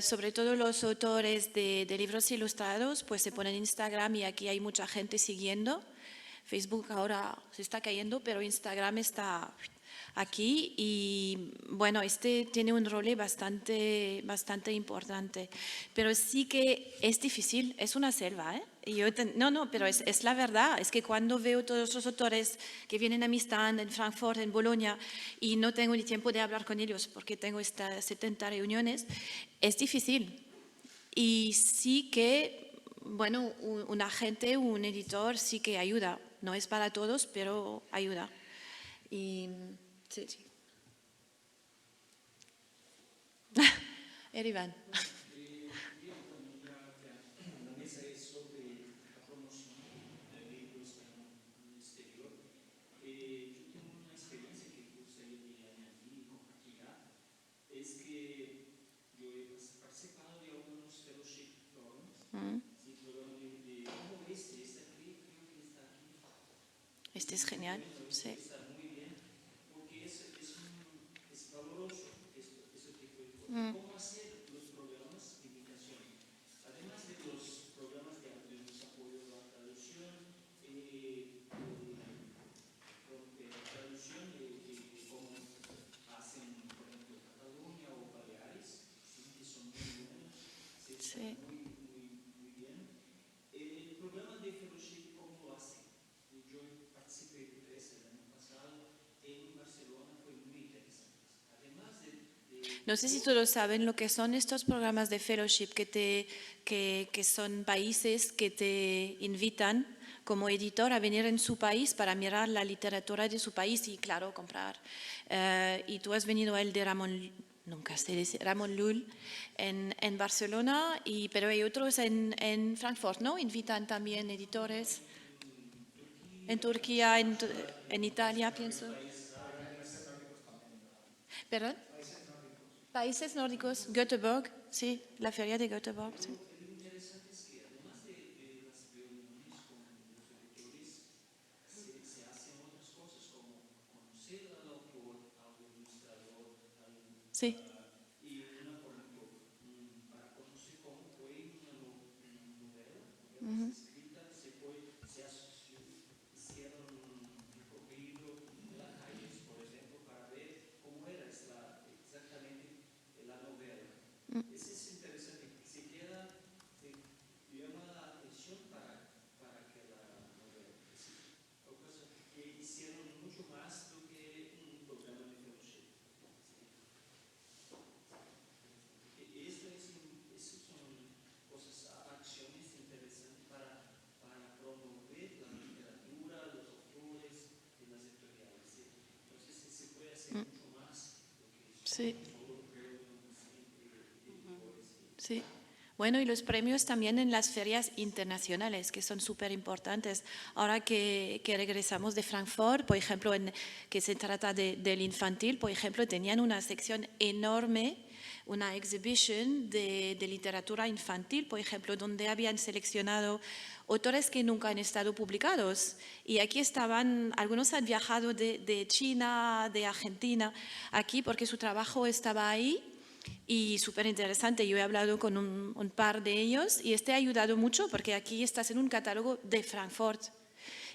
Sobre todo los autores de libros ilustrados pues se ponen en Instagram y aquí hay mucha gente siguiendo. Facebook ahora se está cayendo, pero Instagram está aquí y bueno, tiene un rol bastante importante, pero sí que es difícil, es una selva, ¿eh? Pero es la verdad, es que cuando veo todos los autores que vienen a mi stand en Frankfurt, en Bolonia, y no tengo ni tiempo de hablar con ellos porque tengo estas 70 reuniones, es difícil. Y sí que, bueno, un agente, un editor sí que ayuda. No es para todos, pero ayuda. Y sí. Irivan. Este es genial, sí. ¿Cómo hacer los programas de invitación? Además de los programas de apoyo a la traducción, como hacen, por ejemplo, Cataluña o Baleares, que son muy buenos, se están muy bien. El programa de fellowship, ¿cómo lo hacen? Yo participé de 3 el año pasado en Barcelona, fue muy interesante. Además No sé si todos saben lo que son estos programas de fellowship que son países que te invitan como editor a venir en su país para mirar la literatura de su país y, claro, comprar. Y tú has venido el de nunca sé decir, Ramón Llull en Barcelona, pero hay otros en Frankfurt, ¿no? Invitan también editores. En Turquía, en Italia, pienso. ¿Perdón? Países nórdicos, Göteborg, sí, la feria de Göteborg, sí. Sí. Ujú. Sí. Sí. Bueno, y los premios también en las ferias internacionales, que son súper importantes. Ahora que regresamos de Frankfurt, por ejemplo, que se trata del infantil, por ejemplo, tenían una sección enorme, una exhibition de literatura infantil, por ejemplo, donde habían seleccionado autores que nunca han estado publicados. Y aquí estaban, algunos han viajado de China, de Argentina, aquí porque su trabajo estaba ahí. Y súper interesante, yo he hablado con un par de ellos y ha ayudado mucho porque aquí estás en un catálogo de Frankfurt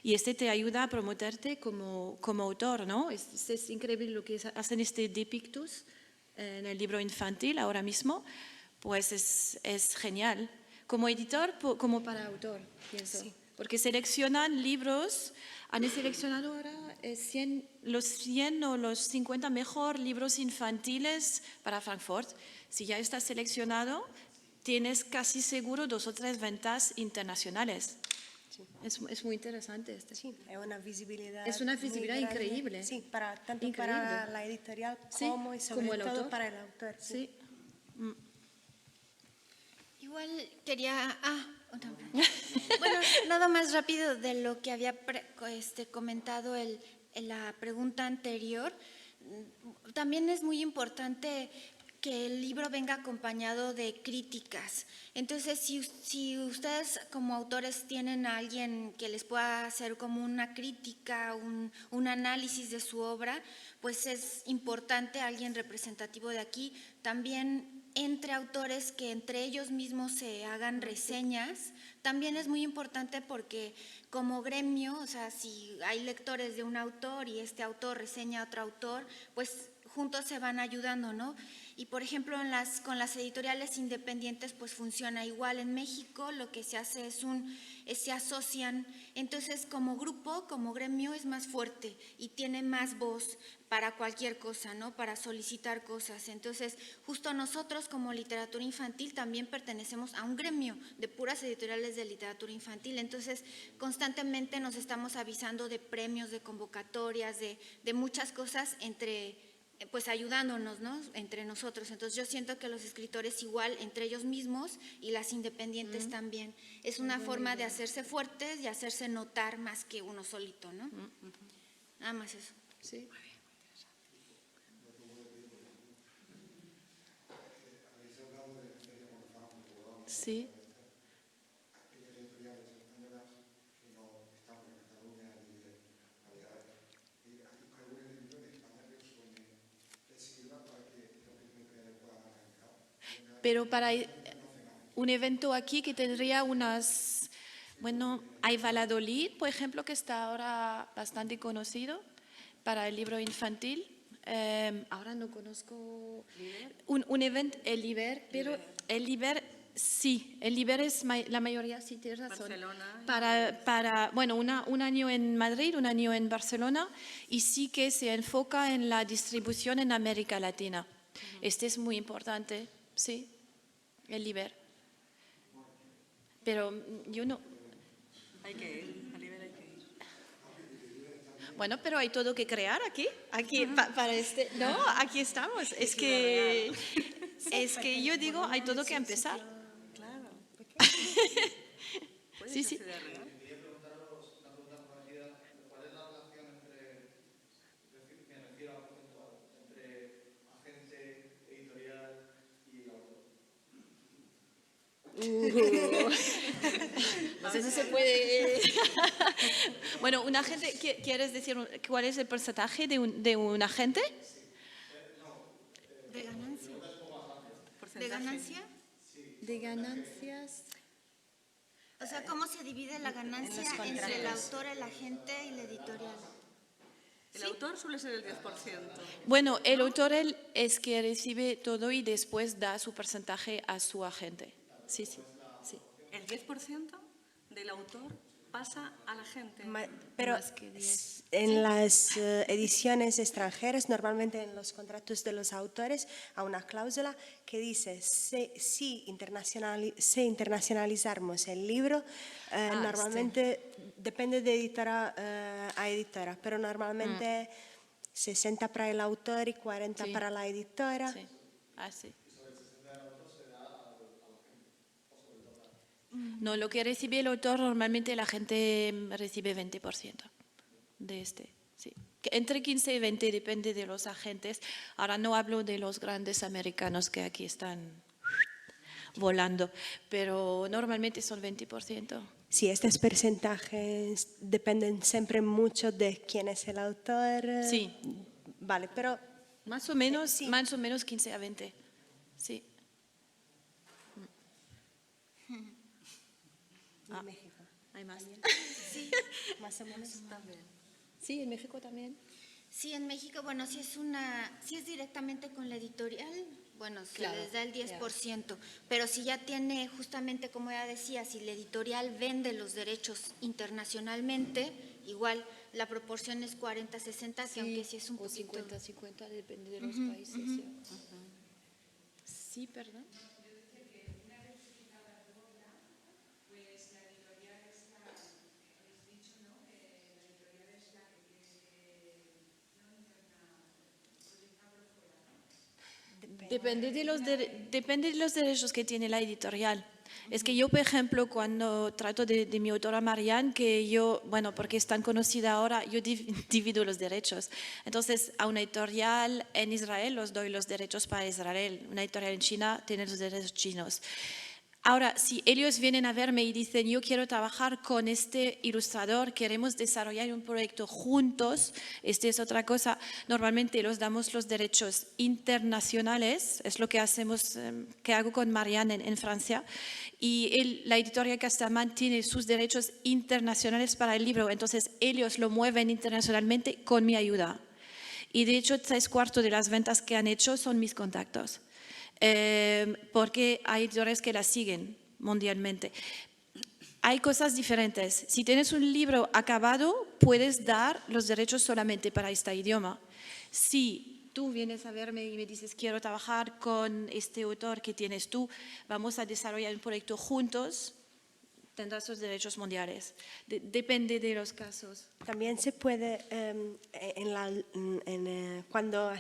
y te ayuda a promoverte como autor, ¿no? Es increíble lo que hacen Depictus en el libro infantil ahora mismo, pues es genial. Como editor, como para autor, pienso. Sí. Porque seleccionan libros, han seleccionado ahora los 100 o los 50 mejores libros infantiles para Frankfurt. Si ya estás seleccionado, tienes casi seguro 2 o 3 ventas internacionales. Sí. Es muy interesante. Sí, es una visibilidad. Es una visibilidad increíble. Sí, tanto increíble. para la editorial como y sobre el todo autor. para el autor. Sí. Igual quería... Bueno, nada más rápido de lo que había comentado en la pregunta anterior. También es muy importante que el libro venga acompañado de críticas. Entonces, si ustedes como autores tienen a alguien que les pueda hacer como una crítica, un análisis de su obra, pues es importante alguien representativo de aquí. También entre autores que entre ellos mismos se hagan reseñas, también es muy importante porque como gremio, o sea, si hay lectores de un autor y este autor reseña a otro autor, pues juntos se van ayudando, ¿no? Y por ejemplo, con las editoriales independientes pues funciona igual. En México lo que se hace se asocian, entonces como grupo, como gremio es más fuerte y tiene más voz para cualquier cosa, ¿no? Para solicitar cosas. Entonces, justo nosotros como literatura infantil también pertenecemos a un gremio de puras editoriales de literatura infantil. Entonces, constantemente nos estamos avisando de premios, de convocatorias, de muchas cosas pues ayudándonos, ¿no? Entre nosotros. Entonces yo siento que los escritores igual entre ellos mismos y las independientes también. Es una forma de hacerse fuertes y hacerse notar más que uno solito, ¿no? Nada más eso. Sí. Sí. Pero para un evento aquí que tendría hay Valladolid, por ejemplo, que está ahora bastante conocido para el libro infantil. Ahora no conozco un evento, el Liber, pero el Liber, sí, el Liber es la mayoría, sí, tienes razón. Barcelona. Un año en Madrid, un año en Barcelona, y sí que se enfoca en la distribución en América Latina. Es muy importante, sí, el Liber. Pero yo no... Hay que ir al Liber. Bueno, pero hay todo que crear aquí, para este, no, aquí estamos. Es que yo digo, hay todo que empezar. Claro. Sí, sí. Quería preguntaros una pregunta parecida. ¿Cuál es la relación entre, me refiero a porcentual, entre agente editorial y autor? No sé si se puede. Bueno, un agente, ¿quieres decir cuál es el porcentaje de un agente? ¿De ganancia? ¿De ganancia? De ganancias. O sea, ¿cómo se divide la ganancia entre el autor, el agente y la editorial? El autor suele ser el 10%. Bueno, el autor él es que recibe todo y después da su porcentaje a su agente. Sí, sí, sí. El 10% del autor pasa a la gente. Pero Más que 10. en las ediciones extranjeras, normalmente en los contratos de los autores, hay una cláusula que dice, si internacionalizamos el libro, normalmente depende de editora a editora, pero normalmente 60 para el autor y 40 Sí. para la editora. Sí, así. No, lo que recibe el autor normalmente la gente recibe 20% de este, sí. Entre 15 y 20 depende de los agentes. Ahora no hablo de los grandes americanos que aquí están volando, pero normalmente son 20%. Sí, estos porcentajes dependen siempre mucho de quién es el autor. Sí. Vale, pero Más o menos, sí. más o menos 15 a 20. Sí. en México Hay más. Sí, más o menos también. Sí, en México también. sí, en México, bueno, si es directamente con la editorial, bueno, se les da el 10%, pero si ya tiene, justamente como ya decía, si la editorial vende los derechos internacionalmente, igual la proporción es 40-60, que aunque sí es un o poquito... 50-50, depende de los países. Sí, perdón. Depende de los derechos que tiene la editorial. Es que yo, por ejemplo, cuando trato de mi autora Marianne, que yo, bueno, porque es tan conocida ahora, yo divido los derechos. Entonces, a una editorial en Israel los doy los derechos para Israel, una editorial en China tiene los derechos chinos. Ahora, si ellos vienen a verme y dicen, yo quiero trabajar con este ilustrador, queremos desarrollar un proyecto juntos, esta es otra cosa, normalmente los damos los derechos internacionales, es lo que hacemos, que hago con Marianne en Francia, y la editorial Castellman tiene sus derechos internacionales para el libro, entonces ellos lo mueven internacionalmente con mi ayuda. Y de hecho, 3/4 de las ventas que han hecho son mis contactos. Porque hay editores que la siguen mundialmente. Hay cosas diferentes. Si tienes un libro acabado, puedes dar los derechos solamente para este idioma. Si tú vienes a verme y me dices, quiero trabajar con este autor que tienes tú, vamos a desarrollar un proyecto juntos, tendrás los derechos mundiales. Depende de los casos. También se puede, cuando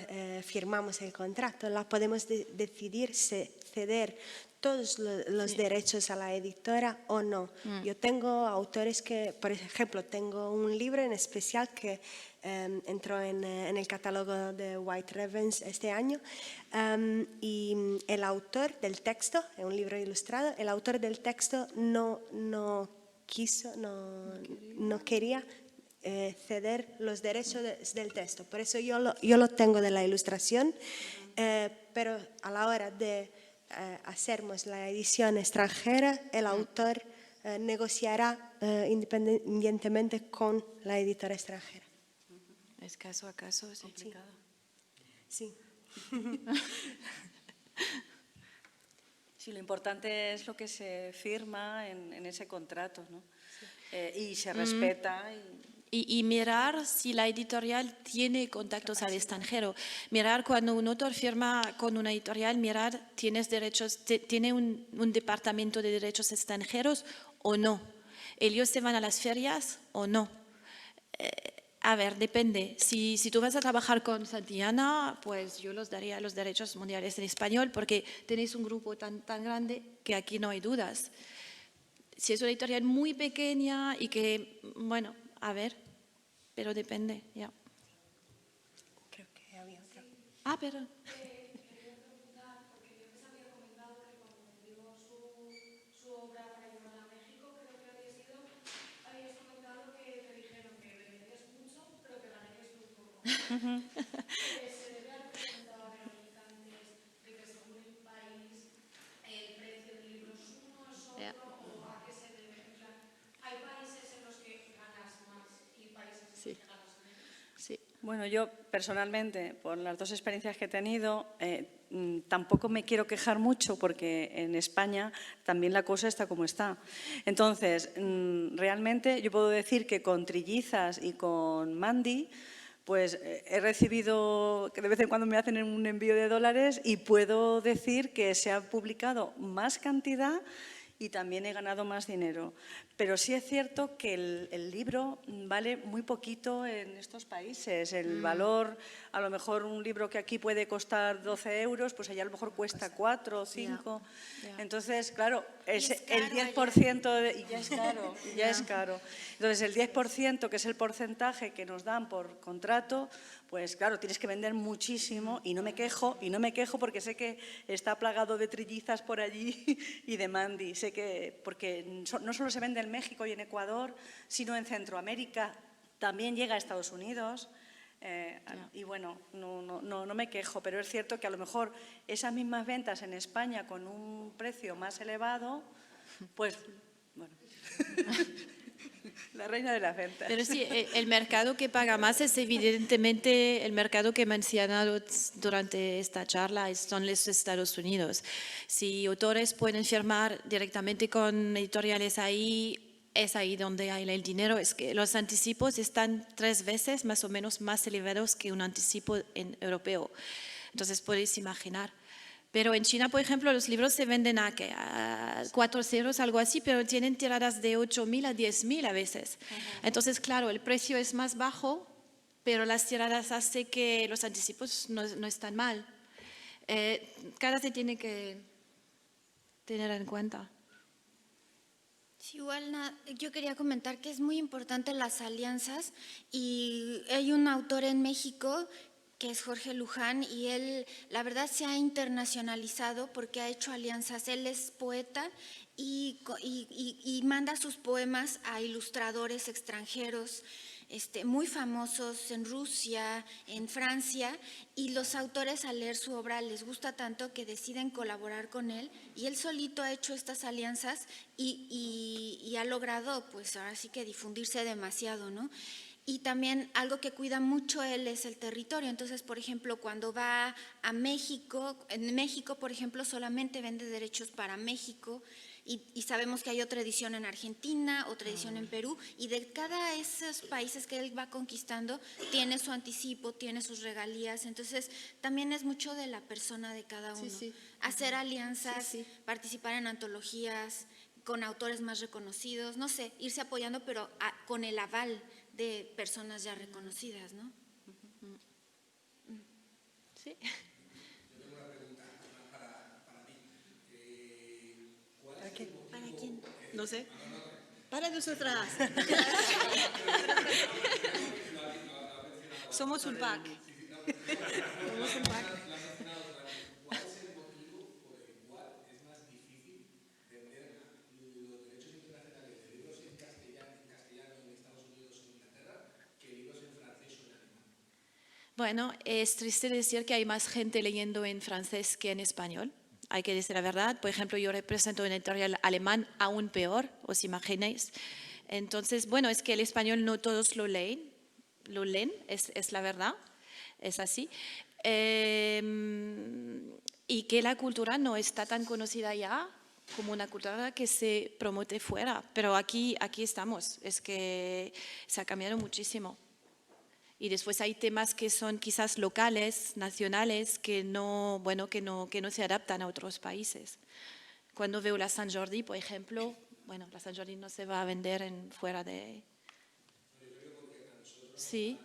firmamos el contrato, podemos decidir ceder todos los derechos a la editora o no. Yo tengo autores que, por ejemplo, tengo un libro en especial que entró en el catálogo de White Ravens este año y el autor del texto, es un libro ilustrado, el autor del texto no quería ceder los derechos del texto. Por eso yo lo tengo de la ilustración, pero a la hora de hacernos la edición extranjera, el autor negociará independientemente con la editora extranjera. Es caso a caso, es complicado. Sí. Sí, lo importante es lo que se firma en ese contrato, ¿no? Y se respeta. Y mirar si la editorial tiene contactos al extranjero. Mirar cuando un autor firma con una editorial, mirar, ¿tienes derechos, tiene un departamento de derechos extranjeros o no? ¿Ellos se van a las ferias o no? A ver, depende. Si tú vas a trabajar con Santillana, pues yo los daría los derechos mundiales en español porque tenéis un grupo tan grande que aquí no hay dudas. Si es una editorial muy pequeña y que, bueno, a ver, pero depende, ya. Creo que había otra. Ah, pero... Ya. Sí. Sí. Bueno, yo personalmente, por las dos experiencias que he tenido, tampoco me quiero quejar mucho porque en España también la cosa está como está. Entonces, realmente yo puedo decir que con Trillizas y con Mandy, pues he recibido, que de vez en cuando me hacen un envío de dólares y puedo decir que se ha publicado más cantidad y también he ganado más dinero. Pero sí es cierto que el libro vale muy poquito en estos países. El valor, a lo mejor un libro que aquí puede costar 12 euros, pues allá a lo mejor cuesta 4 o 5. Ya. Entonces, claro, es el caro 10%, y ya es caro, y ya es caro. Entonces, el 10%, que es el porcentaje que nos dan por contrato, pues claro, tienes que vender muchísimo y no me quejo porque sé que está plagado de Trillizas por allí y de Mandy. Sé que, porque no solo se vende en México y en Ecuador, sino en Centroamérica, también llega a Estados Unidos. Y bueno, no me quejo, pero es cierto que a lo mejor esas mismas ventas en España con un precio más elevado, pues bueno, la reina de las ventas. Pero sí, el mercado que paga más es evidentemente el mercado que he mencionado durante esta charla, son los Estados Unidos. Si autores pueden firmar directamente con editoriales ahí, es ahí donde hay el dinero. Es que los anticipos están 3 veces más o menos más elevados que un anticipo europeo. Entonces podéis imaginar. Pero en China, por ejemplo, los libros se venden a 4 ceros, algo así, pero tienen tiradas de 8.000 a 10.000 a veces. Entonces, claro, el precio es más bajo, pero las tiradas hace que los anticipos no están mal. Cada se tiene que tener en cuenta. Sí, igual yo quería comentar que es muy importante las alianzas y hay un autor en México que es Jorge Luján y él la verdad se ha internacionalizado porque ha hecho alianzas. Él es poeta y manda sus poemas a ilustradores extranjeros muy famosos en Rusia, en Francia, y los autores al leer su obra les gusta tanto que deciden colaborar con él y él solito ha hecho estas alianzas y ha logrado pues ahora sí que difundirse demasiado, ¿no? Y también algo que cuida mucho él es el territorio. Entonces, por ejemplo, cuando va a México, en México, por ejemplo, solamente vende derechos para México y sabemos que hay otra edición en Argentina, otra edición en Perú y de cada esos países que él va conquistando tiene su anticipo, tiene sus regalías. Entonces, también es mucho de la persona de cada uno. Sí. Hacer alianzas, Sí. participar en antologías con autores más reconocidos, no sé, irse apoyando, pero con el aval de personas ya reconocidas, ¿no? Sí. ¿Para quién? No sé. Para nosotras. Somos un pack. Somos un pack. ¿Cuál es el motivo por el cual es más difícil vender los derechos internacionales de libros en castellano en Estados Unidos o en Inglaterra que libros en francés o en alemán? Bueno, es triste decir que hay más gente leyendo en francés que en español. Hay que decir la verdad. Por ejemplo, yo represento un editorial alemán aún peor, os imagináis. Entonces, bueno, es que el español no todos lo leen, es la verdad, es así. Y que la cultura no está tan conocida ya como una cultura que se promote fuera. Pero aquí estamos, es que se ha cambiado muchísimo. Y después hay temas que son quizás locales, nacionales, que no se adaptan a otros países. Cuando veo la Sant Jordi, por ejemplo, bueno, la Sant Jordi no se va a vender fuera de... Yo creo porque a nosotros Sí.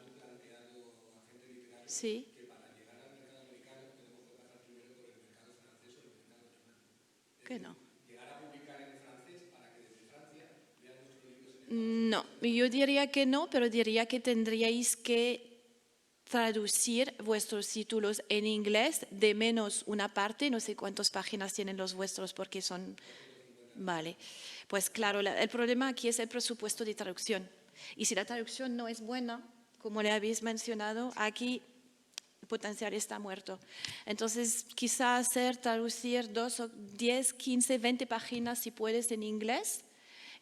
Sí. Que no. No, yo diría que no, pero diría que tendríais que traducir vuestros títulos en inglés de menos una parte, no sé cuántas páginas tienen los vuestros porque son... Vale, pues claro, el problema aquí es el presupuesto de traducción. Y si la traducción no es buena, como le habéis mencionado, aquí el potencial está muerto. Entonces, quizás traducir 2 o 10, 15, 20 páginas si puedes en inglés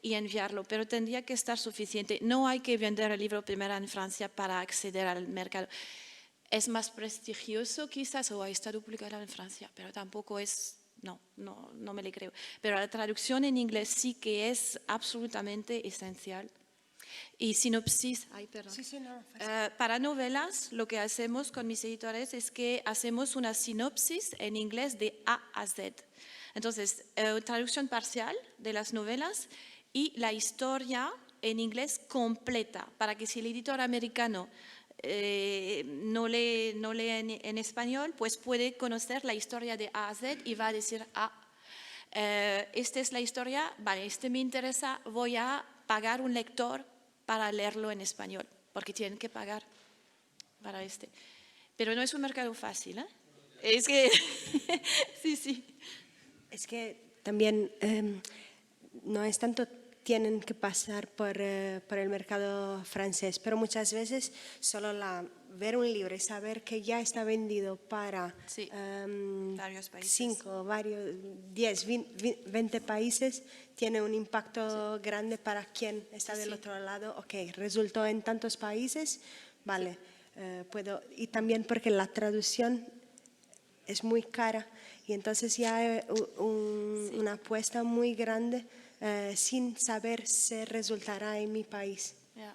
y enviarlo, pero tendría que estar suficiente. No hay que vender el libro primero en Francia para acceder al mercado. Es más prestigioso quizás, o está publicado en Francia, pero tampoco es, no me le creo. Pero la traducción en inglés sí que es absolutamente esencial. Y sinopsis, perdón. Sí, no, Para novelas, lo que hacemos con mis editores es que hacemos una sinopsis en inglés de A a Z. Entonces, traducción parcial de las novelas y la historia en inglés completa, para que si el editor americano no lee en español, pues puede conocer la historia de A a Z y va a decir, esta es la historia, vale, me interesa, voy a pagar un lector para leerlo en español, porque tienen que pagar para este. Pero no es un mercado fácil, ¿eh? Es que, sí. Es que también no es tanto tienen que pasar por el mercado francés, pero muchas veces solo ver un libro y saber que ya está vendido para varios países. 5, 10, 20 países tiene un impacto grande para quien está del otro lado. Ok, resultó en tantos países, vale, puedo. Y también porque la traducción es muy cara y entonces ya hay una apuesta muy grande sin saber si resultará en mi país. Yeah.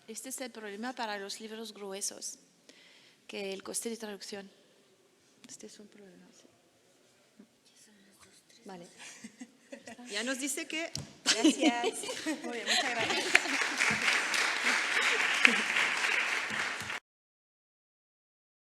Este es el problema para los libros gruesos, que el coste de traducción. Este es un problema. Sí. Vale. Ya nos dice que... Gracias. Muy bien, muchas gracias.